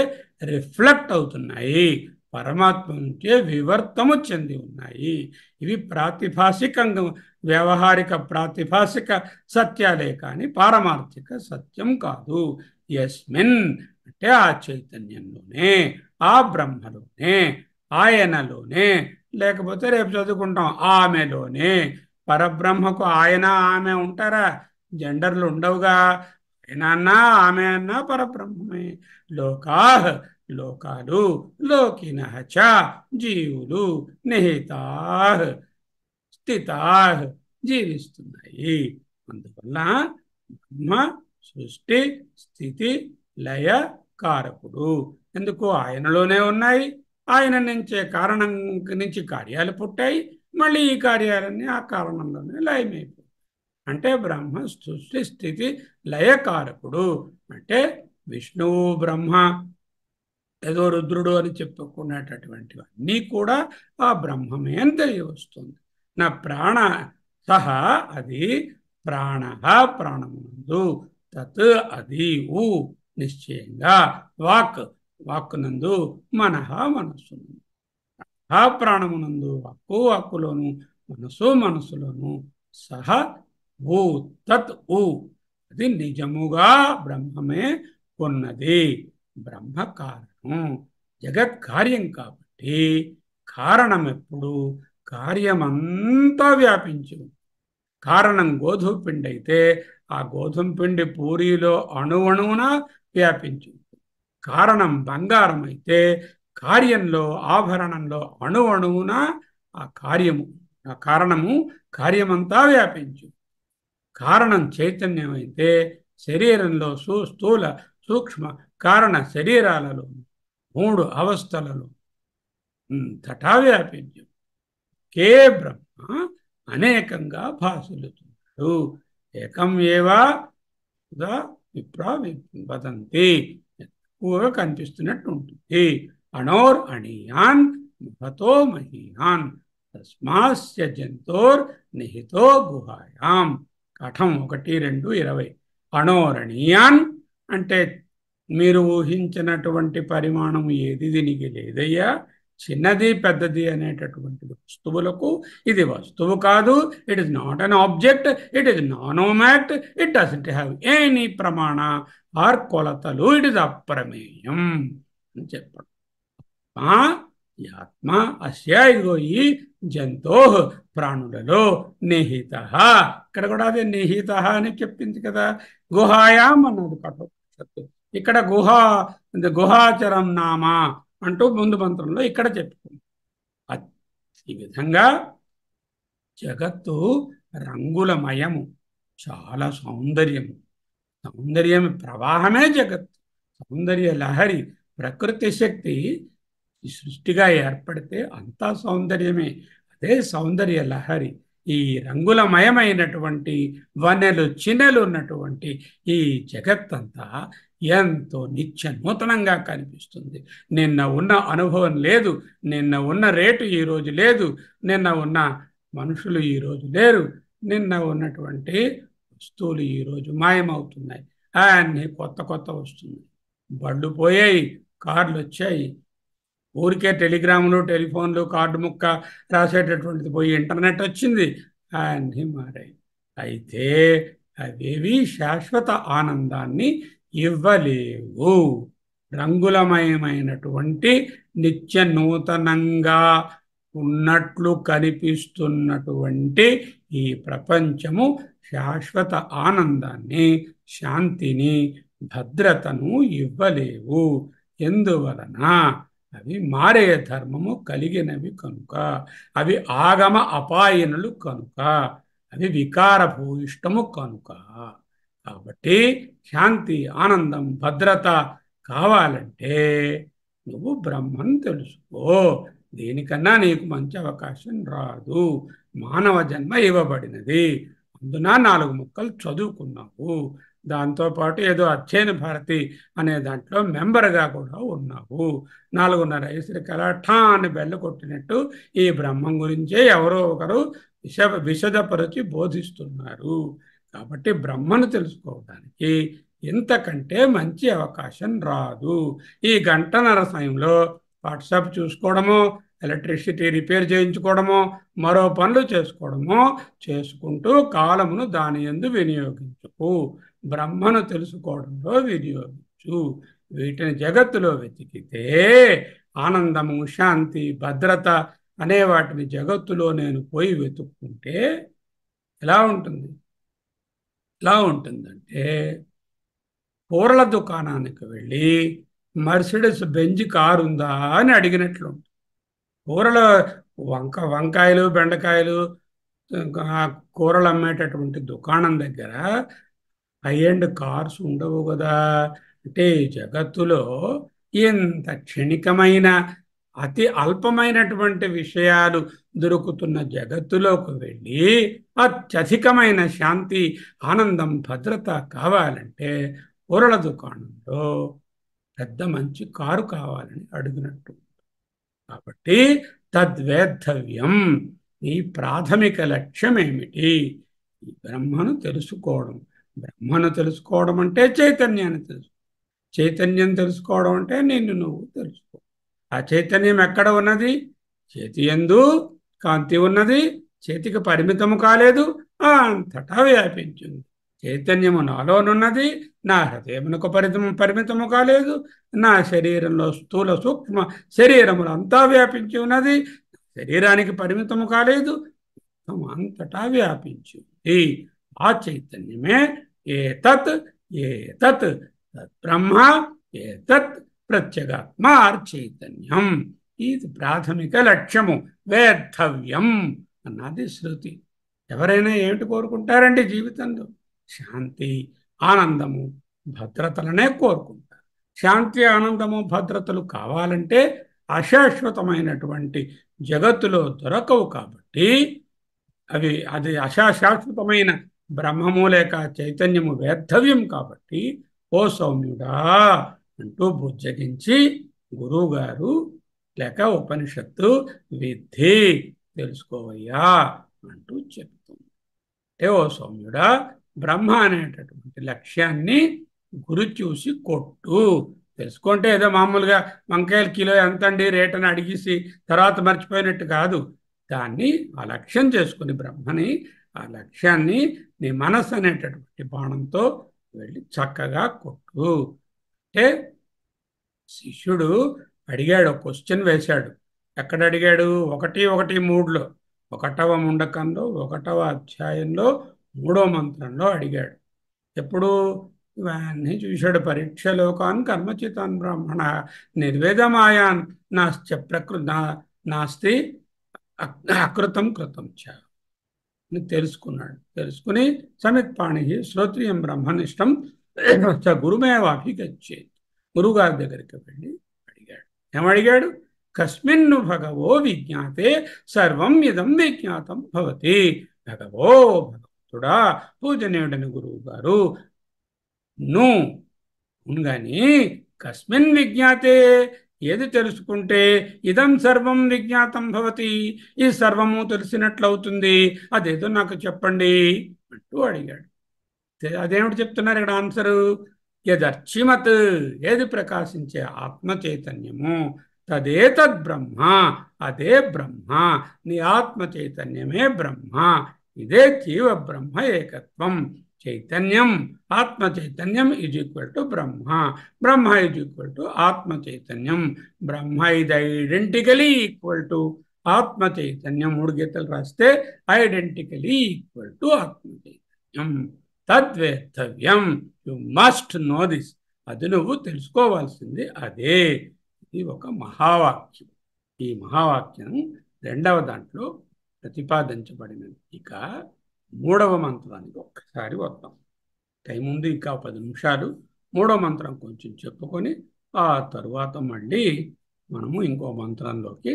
రిఫ్లెక్ట్ అవుతున్నాయి, పరమాత్మ నుంచే వివర్తము చెంది ఉన్నాయి. ఇవి ప్రాతిభాసికంగా, వ్యవహారిక ప్రాతిభాసిక సత్యాలే కానీ పారమార్థిక సత్యం కాదు. యస్మిన్ అంటే ఆ చైతన్యంలోనే, ఆ బ్రహ్మలోనే, ఆయనలోనే, లేకపోతే రేపు చదువుకుంటాం ఆమెలోనే. పరబ్రహ్మకు ఆయన ఆమె ఉంటారా? జెండర్లు ఉండవుగా. ఆయన అన్నా ఆమె అన్నా పరబ్రహ్మమే. లోకాహ్ లోకాలు, లోకినః చ జీవులు, నిహితాః స్థితాః జీవిస్తున్నాయి. అందువల్ల బ్రహ్మ సృష్టి, స్థితి, లయ కారకుడు. ఎందుకు? ఆయనలోనే ఉన్నాయి. ఆయన నుంచే కారణం నుంచి కార్యాలు పుట్టాయి. మళ్ళీ ఈ కార్యాలన్నీ ఆ కారణంలోనే లయమైపోయి. అంటే బ్రహ్మ సృష్టి, స్థితి, లయకారకుడు. అంటే విష్ణువు, బ్రహ్మ, ఏదో రుద్రుడు అని చెప్పుకునేటటువంటివన్నీ కూడా ఆ బ్రహ్మమే అని తెలియవస్తుంది. నా ప్రాణ సహ అది ప్రాణ, ప్రాణమునందు, తత్ అది ఊ నిశ్చయంగా, వాక్ వాక్కునందు, మనః మనస్సునందు. ఆ ప్రాణమునందు, వాక్కు వాక్కులోను, మనసు మనసులోను, సహ ఊ తత్ ఊ అది నిజముగా బ్రహ్మమే ఉన్నది. బ్రహ్మ కారణం, జగత్ కార్యం. కాబట్టి కారణం ఎప్పుడు కార్యమంతా వ్యాపించి ఉంది. కారణం గోధుమ పిండి అయితే ఆ గోధుమ పిండి పూరీలో అణువణువున వ్యాపించి ఉంది. కారణం బంగారం అయితే కార్యంలో, ఆభరణంలో అణువణువున ఆ కార్యము, ఆ కారణము కార్యమంతా వ్యాపించి. కారణం చైతన్యం అయితే శరీరంలో స్థూల, సూక్ష్మ, కారణ శరీరాలలో 3 అవస్థలలో తటా వ్యాపించు. కే బ్రహ్మ అనేకంగా భాసులుతుంది. అంటాడు. ఏకం ఏవా విప్రా వదంతి, ఎక్కువగా కనిపిస్తున్నట్టు ఉంటుంది. అణోర్ అణీయాన్ మహతో మహీయాన్ తస్మాస్య జంతోర్ నిహితో గుహాయాం. కఠం 1:2:20. అణోరణీయాన్ అంటే మీరు ఊహించినటువంటి పరిమాణం ఏది దీనికి లేదయ్యా. చిన్నది పెద్దది అనేటటువంటి వస్తువులకు ఇది వస్తువు కాదు. It is not an object, it is నానోమాక్ట్, ఇట్ డజంట్ హ్యావ్ ఎనీ ప్రమాణ ఆర్ కొలతలు, ఇట్ ఇస్ అప్రమేయం అని చెప్పడం. ఈ ఆత్మ అస్య, ఇదిగో ఈ జంతో ప్రాణులలో నిహిత. ఇక్కడ కూడా అదే నిహిత అని చెప్పింది కదా. గుహాయాం అన్నది కఠోపనిషత్తు. ఇక్కడ గుహాచరం నామ అంటూ ముందు మంత్రంలో ఇక్కడ చెప్పుకుంది. ఈ విధంగా జగత్తు రంగులమయము, చాలా సౌందర్యము. సౌందర్యం ప్రవాహమే జగత్తు, సౌందర్య లహరి. ప్రకృతి శక్తి ఈ సృష్టిగా ఏర్పడితే అంతా సౌందర్యమే. అదే సౌందర్య లహరి. ఈ రంగులమయమైనటువంటి వనెలు చిన్నెలు ఉన్నటువంటి ఈ జగత్తంతా ఎంతో నిత్య నూతనంగా కనిపిస్తుంది. నిన్న ఉన్న అనుభవం లేదు, నిన్న ఉన్న రేటు ఈరోజు లేదు, నిన్న ఉన్న మనుషులు ఈరోజు లేరు, నిన్న ఉన్నటువంటి వస్తువులు ఈరోజు మాయమవుతున్నాయి. అన్నీ కొత్త కొత్త వస్తున్నాయి. బళ్ళు పోయాయి, కార్లు వచ్చాయి. ఊరికే టెలిగ్రాములు, టెలిఫోన్లు, కార్డు ముక్క రాసేటటువంటిది పోయి ఇంటర్నెట్ వచ్చింది. అన్నీ మారాయి. అయితే అవేవి శాశ్వత ఆనందాన్ని ఇవ్వలేవు. రంగులమయమైనటువంటి నిత్య నూతనంగా ఉన్నట్లు కనిపిస్తున్నటువంటి ఈ ప్రపంచము శాశ్వత ఆనందాన్ని, శాంతిని, భద్రతను ఇవ్వలేవు. ఎందువలన? అవి మారే ధర్మము కలిగినవి కనుక, అవి ఆగమ అపాయనులు కనుక, అవి వికారభూయిష్టము కనుక. కాబట్టి శాంతి, ఆనందం, భద్రత కావాలంటే నువ్వు బ్రహ్మను తెలుసుకో. దేనికన్నా నీకు మంచి అవకాశం రాదు. మానవ జన్మ ఇవ్వబడినది, అందున 4 ముక్కలు చదువుకున్నావు. దాంతోపాటు ఏదో అధ్యయన భారతి అనే దాంట్లో మెంబర్గా కూడా ఉన్నావు. 4:30 కలాఠా అని బెల్ల కొట్టినట్టు ఈ బ్రహ్మం గురించే ఎవరో ఒకరు విశదపరచి బోధిస్తున్నారు. కాబట్టి బ్రహ్మను తెలుసుకోవడానికి ఇంతకంటే మంచి అవకాశం రాదు. ఈ 1:30 సమయంలో వాట్సాప్ చూసుకోవడమో, ఎలక్ట్రిసిటీ రిపేర్ చేయించుకోవడమో, మరో పనులు చేసుకోవడమో చేసుకుంటూ కాలమును దాని యందు వినియోగించుకు. బ్రహ్మను తెలుసుకోవడంలో వినియోగించు. వీటిని జగత్తులో వెతికితే ఆనందము, శాంతి, భద్రత అనే వాటిని జగత్తులో నేను పోయి వెతుక్కుంటే ఎలా ఉంటుంది? ఎలా ఉంటుందంటే, కూరల దుకాణానికి వెళ్ళి మర్సిడెస్ బెంజ్ కారు ఉందా అని అడిగినట్లు ఉంటుంది. కూరలు వంకాయలు, బెండకాయలు, కూరలు అమ్మేటటువంటి దుకాణం దగ్గర హై ఎండ్ కార్స్ ఉండవు కదా. అంటే జగత్తులో ఇంత క్షణికమైన, అతి అల్పమైనటువంటి విషయాలు దొరుకుతున్న జగత్తులోకి వెళ్ళి అత్యధికమైన శాంతి, ఆనందం, భద్రత కావాలంటే కూరల దుకాణంలో పెద్ద మంచి కారు కావాలని అడిగినట్టు. కాబట్టి తద్వేద్ధవ్యం, నీ ప్రాథమిక లక్ష్యం ఏమిటి? ఈ బ్రహ్మను తెలుసుకోవడం. బ్రహ్మను తెలుసుకోవడం అంటే చైతన్యాన్ని తెలుసుకో. చైతన్యం తెలుసుకోవడం అంటే నిన్ను నువ్వు తెలుసుకో. ఆ చైతన్యం ఎక్కడ ఉన్నది? చేతి యందు కాంతి ఉన్నది, చేతికి పరిమితము కాలేదు, అంతటా వ్యాపించింది. చైతన్యము నాలోనున్నది, నా హృదయమునకు పరిమితము కాలేదు, నా శరీరంలో స్థూల సూక్ష్మ శరీరములు అంతా వ్యాపించి ఉన్నది, శరీరానికి పరిమితము కాలేదు, అంతటా వ్యాపించి ఉంది. ఆ చైతన్యమే ఏతత్ ఏతత్ బ్రహ్మ ఏతత్ ప్రత్యేగాత్మ చైతన్యం. ఇది ప్రాథమిక లక్ష్యము. వేద్ధవ్యం అన్నది శృతి. ఎవరైనా ఏమిటి కోరుకుంటారండి జీవితంలో? శాంతి, ఆనందము, భద్రతలనే కోరుకుంటారు. శాంతి, ఆనందము, భద్రతలు కావాలంటే అశాశ్వతమైనటువంటి జగత్తులో దొరకవు. కాబట్టి అది అశాశ్వతమైన బ్రహ్మము లేక చైతన్యము వేద్ధవ్యం కాబట్టి ఓ సౌమ్యుడా అంటూ బుజ్జగించి గురువుగారు లేక ఉపనిషత్తు విద్ధి తెలుసుకోవయ్యా అంటూ చెప్తుంది. ఓ సౌమ్యుడా, బ్రహ్మ అనేటటువంటి లక్ష్యాన్ని గురి చూసి కొట్టు. తెలుసుకుంటే ఏదో మామూలుగా వంకాయల కిలో ఎంతండి రేట్ అని అడిగేసి తర్వాత మర్చిపోయినట్టు కాదు. దాన్ని ఆ లక్ష్యం చేసుకుని బ్రహ్మని ఆ లక్ష్యాన్ని నీ మనస్సు అనేటటువంటి బాణంతో వెళ్ళి చక్కగా కొట్టు. అంటే శిష్యుడు అడిగాడు, క్వశ్చన్ వేశాడు. ఎక్కడ అడిగాడు? 1:1:3లో 1వ ముండకంలో 1వ అధ్యాయంలో 3వ మంత్రంలో అడిగాడు. ఎప్పుడు? ఇవన్నీ చూశాడు. పరీక్షలోకాన్ కర్మచితాన్ బ్రాహ్మణ నిర్వేదమాయాన్ నాస్త్య నాస్తి అకృతం కృతం చ అని తెలుసుకున్నాడు. తెలుసుకుని సమిత్పాణి శ్రోత్రియం బ్రహ్మనిష్టం స గురుమేవాభిగచ్చేత్. గురువుగారి దగ్గరికి వెళ్ళి అడిగాడు. ఏమడిగాడు? కస్మిన్ను భగవో విజ్ఞాతే సర్వం ఇదం విజ్ఞాతం భవతి. భగవో భగవంతుడా, పూజనీయుడని గురువు గారు, నుగాని కస్మిన్ విజ్ఞాతే, ఏది తెలుసుకుంటే ఇదం సర్వం విజ్ఞాతం భవతి, ఈ సర్వము తెలిసినట్లవుతుంది, అదేదో నాకు చెప్పండి అంటూ అడిగాడు. అదేమిటి చెప్తున్నారు ఇక్కడ ఆన్సరు? యదర్చిమత్, ఏది ప్రకాశించే ఆత్మ చైతన్యము, తదేతద్ బ్రహ్మ, అదే బ్రహ్మ, నీ ఆత్మ చైతన్యమే బ్రహ్మ, ఇదే జీవ బ్రహ్మ ఏకత్వం. చైతన్యం, ఆత్మ చైతన్యం is equal to Brahma, Brahma is equal to ఆత్మ చైతన్యం, బ్రహ్మ ఇది ఐడెంటికలీ ఈక్వల్ టు ఆత్మ చైతన్యం. 3 గీతలు రాస్తే ఐడెంటికలీ ఈక్వల్ టు ఆత్మ చైతన్యం. తద్వేత్తవ్యం, యు మస్ట్ నో దిస్. అది నువ్వు తెలుసుకోవాల్సింది అదే. ఇది ఒక మహావాక్యం. ఈ మహావాక్యం 2వ దాంట్లో ప్రతిపాదించబడినది. ఇక 3వ మంత్రానికి ఒక్కసారి వద్దాం. టైం ఉంది ఇంకా 10 నిమిషాలు. 3వ మంత్రం కొంచెం చెప్పుకొని ఆ తరువాత మళ్ళీ మనము ఇంకో మంత్రంలోకి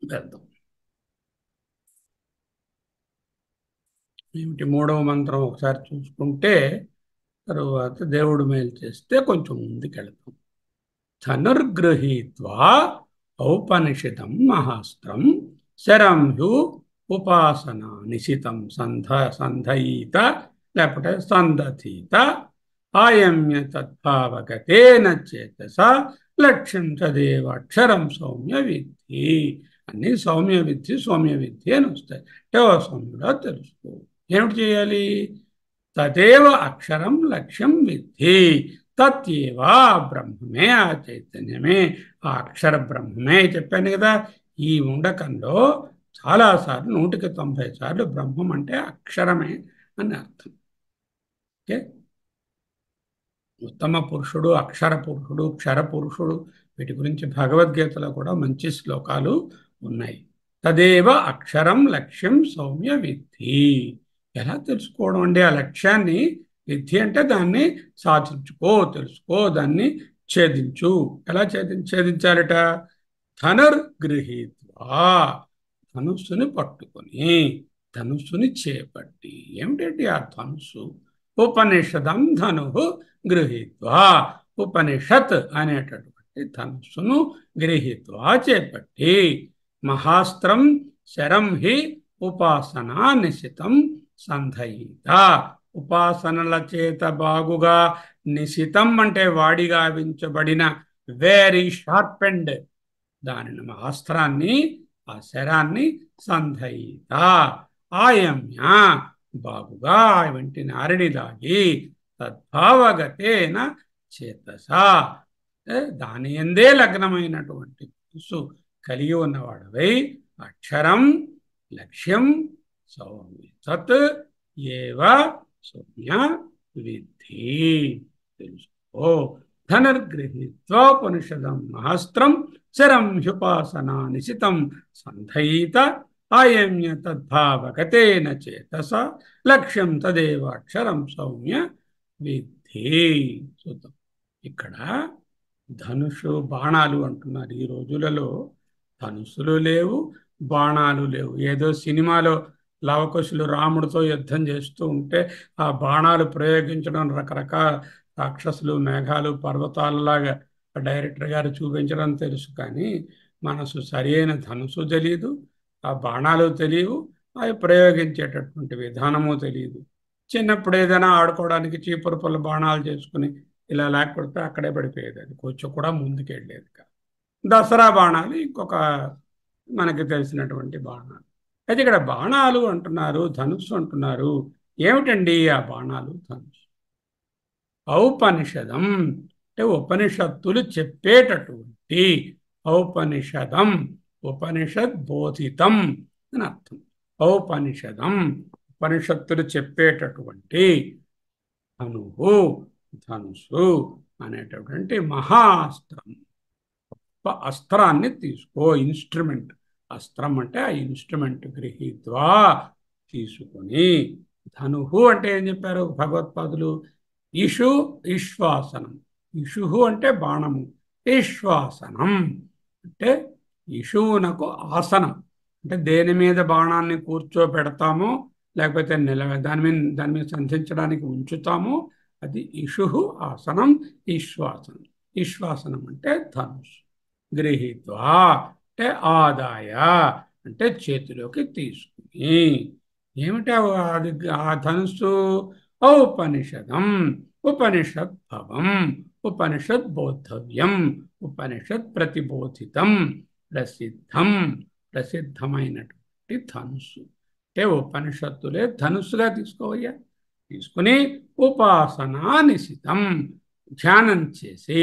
వెళ్దాం. ఏమిటి 3వ మంత్రం ఒకసారి చూసుకుంటే తరువాత దేవుడు మేలు చేస్తే కొంచెం ముందుకెళ్తాం. ధనుర్గృహీత్వా ఔపనిషదం మహాస్త్రం శరంహు ఉపాసన నిశితం సంధయీత లేకపోతే సందధీత ఆయమ్య తద్భావగతేన చేతస లక్ష్యం చదేవ అక్షరం సౌమ్య విద్ధి. అన్నీ సౌమ్య విద్ధి అని వస్తాయి. సౌమ్యుడా తెలుసుకో. ఏమిటి చేయాలి? తదేవ అక్షరం లక్ష్యం విద్ధి. తత్యేవా బ్రహ్మమే, ఆ చైతన్యమే, ఆ అక్షర బ్రహ్మమే. చెప్పాను కదా, ఈ ఉండకంలో చాలాసార్లు 190 సార్లు బ్రహ్మం అంటే అక్షరమే అని అర్థం. ఓకే, ఉత్తమ పురుషుడు, అక్షర పురుషుడు, క్షర పురుషుడు, వీటి గురించి భగవద్గీతలో కూడా మంచి శ్లోకాలు ఉన్నాయి. తదేవ అక్షరం లక్ష్యం సౌమ్య విద్ధి. ఎలా తెలుసుకోవడం అండి ఆ లక్ష్యాన్ని? విద్ధి అంటే దాన్ని సాధించుకో, తెలుసుకో, దాన్ని ఛేదించు. ఎలా ఛేదించాలట? ధనుర్గృహీత్వా, ధనుస్సుని పట్టుకొని, ధనుస్సుని చేపట్టి. ఏమిటండి ఆ ధనుస్సు? ఉపనిషదం ధను గృహీత్వా, ఉపనిషత్ అనేటటువంటి ధనుస్సును గృహీత్వా చేపట్టి, మహాస్త్రం శరం హి ఉపాసనా నిశితం సంధయిత. ఉపాసనల చేత బాగుగా, నిశితం అంటే వాడిగా వించబడిన, వెరీ షార్ప్ ఎండ్, దానిని అస్త్రాన్ని, ఆ శరాన్ని సంధయిత ఆయమ్య, బాగుగా వెంటి నారిని దాగి, తద్భావగతేన చేతస, దాని ఎందే లగ్నమైనటువంటి మనస్సు కలిగి ఉన్నవాడవై, అక్షరం లక్ష్యం సౌమ్య సత్ ఏవ సౌమ్య విద్ధి తెలుసుకో. ధనుర్గృహీత్వోపనిషదం మహాస్త్రం శరం హ్యుపాసనా నిశితం సంధయిత ఆయమ్య తద్భావగతేన చేతస లక్ష్యం తదేవ అక్షరం సౌమ్య విద్ధి. చూద్దాం. ఇక్కడ ధనుషు బాణాలు అంటున్నారు. ఈ రోజులలో ధనుసులు లేవు, బాణాలు లేవు. ఏదో సినిమాలో లవకుశులు రాముడితో యుద్ధం చేస్తూ ఉంటే ఆ బాణాలు ప్రయోగించడం రకరకాల రాక్షసులు, మేఘాలు, పర్వతాలలాగా డైరెక్టర్ గారు చూపించడం తెలుసు. కానీ మనసు సరి అయిన ధనుసు తెలియదు, ఆ బాణాలు తెలియవు, అవి ప్రయోగించేటటువంటి విధానము తెలియదు. చిన్నప్పుడు ఏదైనా ఆడుకోవడానికి చీపురు పుల్ల బాణాలు చేసుకుని ఇలా లేకపోతే అక్కడే పడిపోయేది, అది కొంచెం కూడా ముందుకెళ్ళేది కాదు. దసరా బాణాలు ఇంకొక మనకి తెలిసినటువంటి బాణాలు. అయితే ఇక్కడ బాణాలు అంటున్నారు, ధనుస్సు అంటున్నారు. ఏమిటండి ఆ బాణాలు, ధనుస్సు? ఔపనిషదం అంటే ఉపనిషత్తులు చెప్పేటటువంటి, ఔపనిషదం ఉపనిషద్ బోధితం అని అర్థం. ఔపనిషదం ఉపనిషత్తులు చెప్పేటటువంటి ధనువు, ధనుసు అనేటటువంటి మహాస్త్రం. అస్త్రాన్ని తీసుకో, ఇన్స్ట్రుమెంట్. అస్త్రం అంటే ఆ ఇన్స్ట్రుమెంట్ గృహీత్వా తీసుకొని. ధనుహు అంటే ఏం చెప్పారు భగవత్పాదులు? ఇషు ఈశ్వాసనం. ఇషుహు అంటే బాణము, ఈశ్వాసనం అంటే ఇషువునకు ఆసనం. అంటే దేని మీద బాణాన్ని కూర్చోబెడతామో లేకపోతే దాని మీద సంధించడానికి ఉంచుతామో అది ఇషుహు ఆసనం, ఈశ్వాసనం. ఈశ్వాసనం అంటే ధనుష్. గృహీత్వా అంటే ఆదాయ అంటే చేతిలోకి తీసుకుని. ఏమిటి అది? ఆ ధనుస్సు ఔపనిషదం, ఉపనిషద్ భవం, ఉపనిషద్ బోద్ధవ్యం, ఉపనిషద్ ప్రతిబోధితం, ప్రసిద్ధం, ప్రసిద్ధమైనటువంటి ధనుస్సు. అంటే ఉపనిషత్తులే ధనుస్సుగా తీసుకోవయ్యా. తీసుకుని ఉపాసనా నిశితం, ధ్యానం చేసి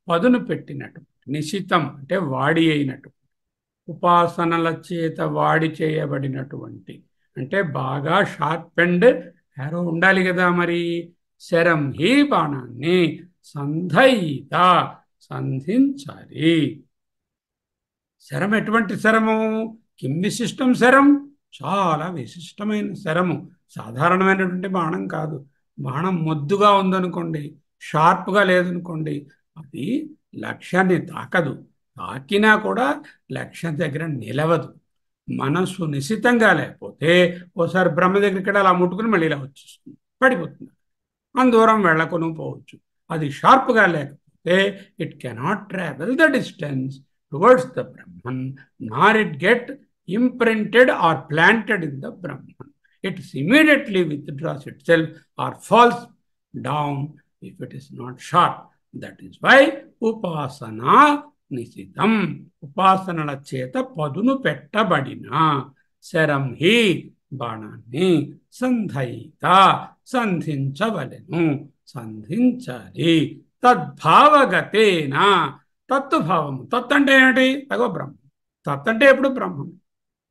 పదును పెట్టినట్టు. నిశితం అంటే వాడి అయినట్టు, ఉపాసనల చేత వాడి చేయబడినటువంటి, అంటే బాగా షార్ప్ అండ్ హ్యారో ఉండాలి కదా మరి. శరం హీ బాణాన్ని సంధయిత సంధించాలి. శరం ఎటువంటి శరము? కిం విశిష్టం శరం, చాలా విశిష్టమైన శరము. సాధారణమైనటువంటి బాణం కాదు. బాణం మొద్దుగా ఉందనుకోండి, షార్ప్గా లేదనుకోండి, అది లక్ష్యాన్ని తాకదు. తాకినా కూడా లక్ష్యం దగ్గర నిలవదు. మనస్సు నిశితంగా లేకపోతే ఓసారి బ్రహ్మ దగ్గరికి అలా ముట్టుకుని మళ్ళీ ఇలా వచ్చేస్తుంది, పడిపోతుంది. దూరం వెళ్ళకును పోవచ్చు. అది షార్ప్గా లేకపోతే it cannot travel the distance towards the Brahman, nor it get imprinted or planted in the Brahman. It immediately withdraws itself or falls down if it is not sharp. That is why upasana నిశితం, ఉపాసనల చేత పదును పెట్టబడిన శరం హి బాణాన్ని సంధయిత సంధించవలెను, సంధించాలి. తద్భావగతేన, తత్తుభావము. తత్ అంటే ఏమిటి? అగో బ్రహ్మం. తత్ అంటే ఎప్పుడు బ్రహ్మం.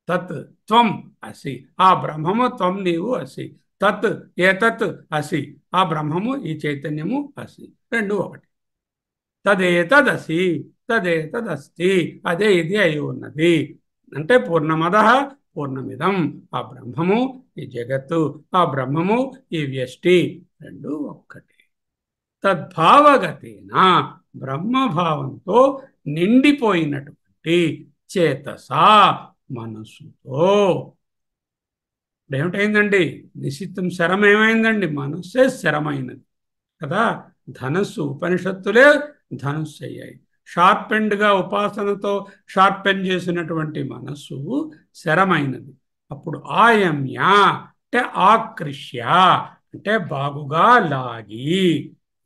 తత్ త్వం అసి, ఆ బ్రహ్మము త్వం నీవు అసి. తత్ ఏతత్ అసి, ఆ బ్రహ్మము ఈ చైతన్యము అసి, రెండు ఒకటి. తదేతదసి తదేతదస్తి, అదే ఇది అయి ఉన్నది. అంటే పూర్ణమద పూర్ణమిదం, ఆ బ్రహ్మము ఈ జగత్తు, ఆ బ్రహ్మము ఈ వ్యష్టి, రెండు ఒక్కటి. తద్భావగతేన, బ్రహ్మభావంతో నిండిపోయినటువంటి చేతసా, మనస్సుతో. ఏమిటైందండి? నిశితం శరం ఏమైందండి? మనస్సే శరమైనది కదా. ధనస్సు ఉపనిషత్తులే ధనుస్సు అయ్యాయి. షార్పెండ్గా ఉపాసనతో షార్పెన్ చేసినటువంటి మనస్సు శరమైనది. అప్పుడు ఆయమ్య అంటే ఆకృష్య, అంటే బాగుగా లాగి,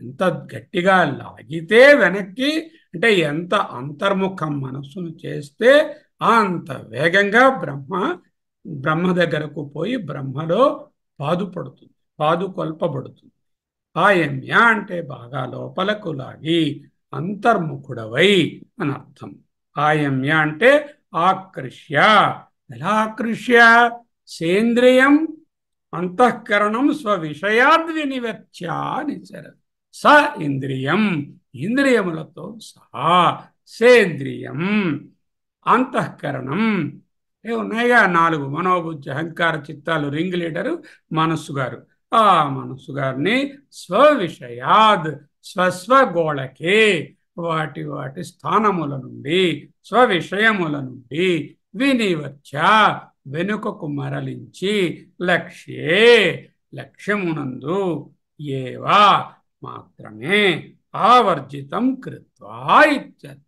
ఎంత గట్టిగా లాగితే వెనక్కి, అంటే ఎంత అంతర్ముఖం మనస్సును చేస్తే అంత వేగంగా బ్రహ్మ దగ్గరకు పోయి బ్రహ్మలో పాదుపడుతుంది, పాదుకొల్పబడుతుంది. ఆయమ్య అంటే బాగా లోపలకు లాగి, అంతర్ముఖుడవై అని అర్థం. ఆయమ్య అంటే ఆకృష్య. ఎలా ఆకృష్య? సేంద్రియం అంతఃకరణం స్వవిషయాద్వినివత్య నిచరతి. స ఇంద్రియం, ఇంద్రియములతో సహా, సేంద్రియం అంతఃకరణం ఉన్నాయిగా నాలుగు, మనోబుద్ధి అహంకార చిత్తాలు, రింగ్ లీడరు మనస్సు గారు. ఆ మనస్సు గారిని స్వవిషయాద్, స్వస్వగోళకే, వాటి వాటి స్థానముల నుండి, స్వవిషయముల నుండి, వినివచ్చ వెనుకకు మరలించి లక్ష్యే లక్ష్యమునందు ఏవా మాత్రమే ఆవర్జితం కృత్వా ఇత్యర్థ.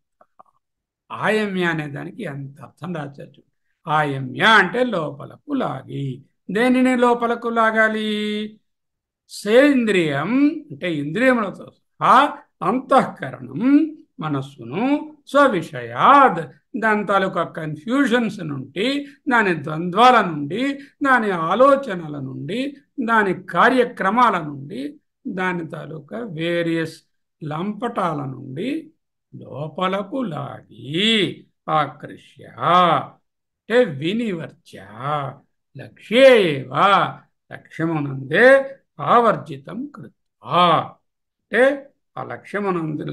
ఆయమ్య అనే దానికి ఎంత అర్థం రాచచ్చు. ఆయమ్య అంటే లోపలకు లాగి. దేనిని లోపలకు లాగాలి? సేంద్రియం అంటే ఇంద్రియములతో సహా అంతఃకరణం మనస్సును స్వవిషయాద్ దాని తాలూకా కన్ఫ్యూజన్స్ నుండి, దాని ద్వంద్వాల నుండి, దాని ఆలోచనల నుండి, దాని కార్యక్రమాల నుండి, దాని తాలూకా వేరియస్ లంపటాల నుండి లోపలకు లాగి ఆకృష్య అంటే వినివర్చ్య లక్ష్యేవా లక్ష్యమునందే ఆవర్జితం కృత్వా అంటే ఆ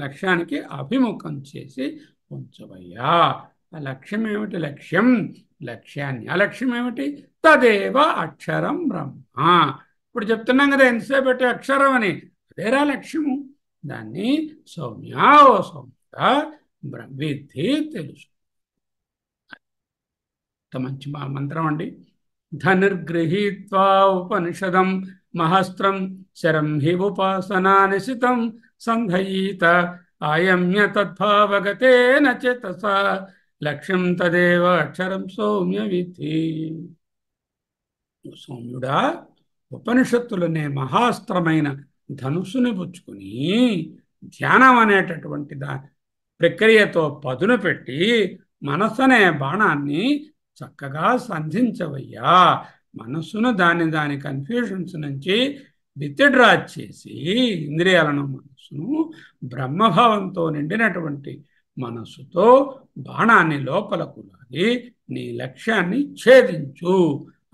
లక్ష్యానికి అభిముఖం చేసి ఉంచవయ్యా. ఆ లక్ష్యం ఏమిటి? లక్ష్యాన్ని అలక్ష్యం ఏమిటి? తదేవ అక్షరం బ్రహ్మ. ఇప్పుడు చెప్తున్నాం కదా ఎంతసేపు పెట్టి అక్షరం అని, అదేరా లక్ష్యము. దాన్ని సౌమ్య ఓ సౌమ్య విద్ధి తెలుసు. మంచి మంత్రం అండి. ధనుర్గృహీత్వా ఉపనిషదం మహస్త్రం శరం హి ఉపాసనా నిశితం సంధయీత ఆయమ్య తద్భావగతేన చేతసా లక్ష్యం తదేవ అక్షరం సౌమ్య విద్ధి. సౌమ్యుడా, ఉపనిషత్తులనే మహాస్త్రమైన ధనుస్సుని పుచ్చుకుని ధ్యానం అనేటటువంటి ప్రక్రియతో పదును పెట్టి మనస్సనే బాణాన్ని చక్కగా సంధించవయ్యా. మనస్సును దాని కన్ఫ్యూషన్స్ నుంచి విత్డ్రా చేసి ఇంద్రియాలను మనస్సును బ్రహ్మభావంతో నిండినటువంటి మనస్సుతో బాణాన్ని లోపలకు లాగి నీ లక్ష్యాన్ని ఛేదించు.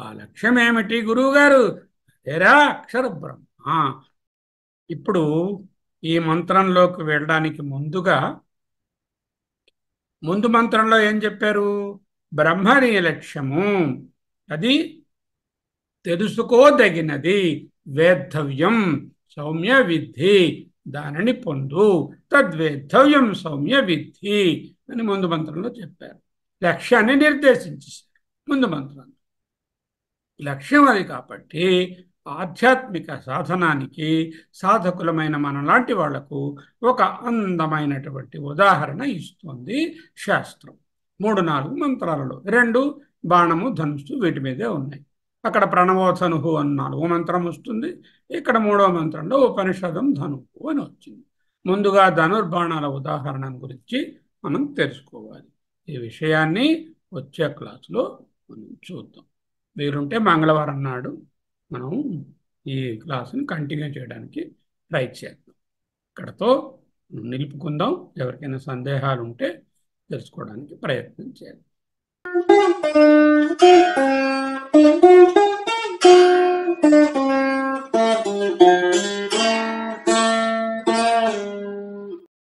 ఆ లక్ష్యం ఏమిటి గురువుగారు? అదేరా అక్షర బ్రహ్మ. ఇప్పుడు ఈ మంత్రంలోకి వెళ్ళడానికి ముందు మంత్రంలో ఏం చెప్పారు? బ్రహ్మని లక్ష్యము, అది తెలుసుకోదగినది, వేద్ధవ్యం సౌమ్య విద్ధి, దానిని పొందు, తద్వేద్ధవ్యం సౌమ్య విద్ధి అని ముందు మంత్రంలో చెప్పారు. లక్ష్యాన్ని నిర్దేశించేశారు ముందు మంత్రంలో. లక్ష్యం అది కాబట్టి ఆధ్యాత్మిక సాధనానికి సాధకులమైన మనలాంటి వాళ్లకు ఒక అందమైనటువంటి ఉదాహరణ ఇస్తుంది శాస్త్రం. 3-4 మంత్రాలలో 2 బాణము ధనుస్సు వీటి మీదే ఉన్నాయి. అక్కడ ప్రణవోధనుహు అని 4వ మంత్రం వస్తుంది. ఇక్కడ 3వ మంత్రంలో ఉపనిషదం ధనుహు అని వచ్చింది. ముందుగా ధనుర్బాణాల ఉదాహరణ గురించి మనం తెలుసుకోవాలి. ఈ విషయాన్ని వచ్చే క్లాసులో మనం చూద్దాం. వీరుంటే మంగళవారం నాడు మనం ఈ క్లాసుని కంటిన్యూ చేయడానికి ట్రై చేద్దాం. ఇక్కడతో నిలుపుకుందాం. ఎవరికైనా సందేహాలు ఉంటే తెలుసుకోవడానికి ప్రయత్నం చేద్దాం.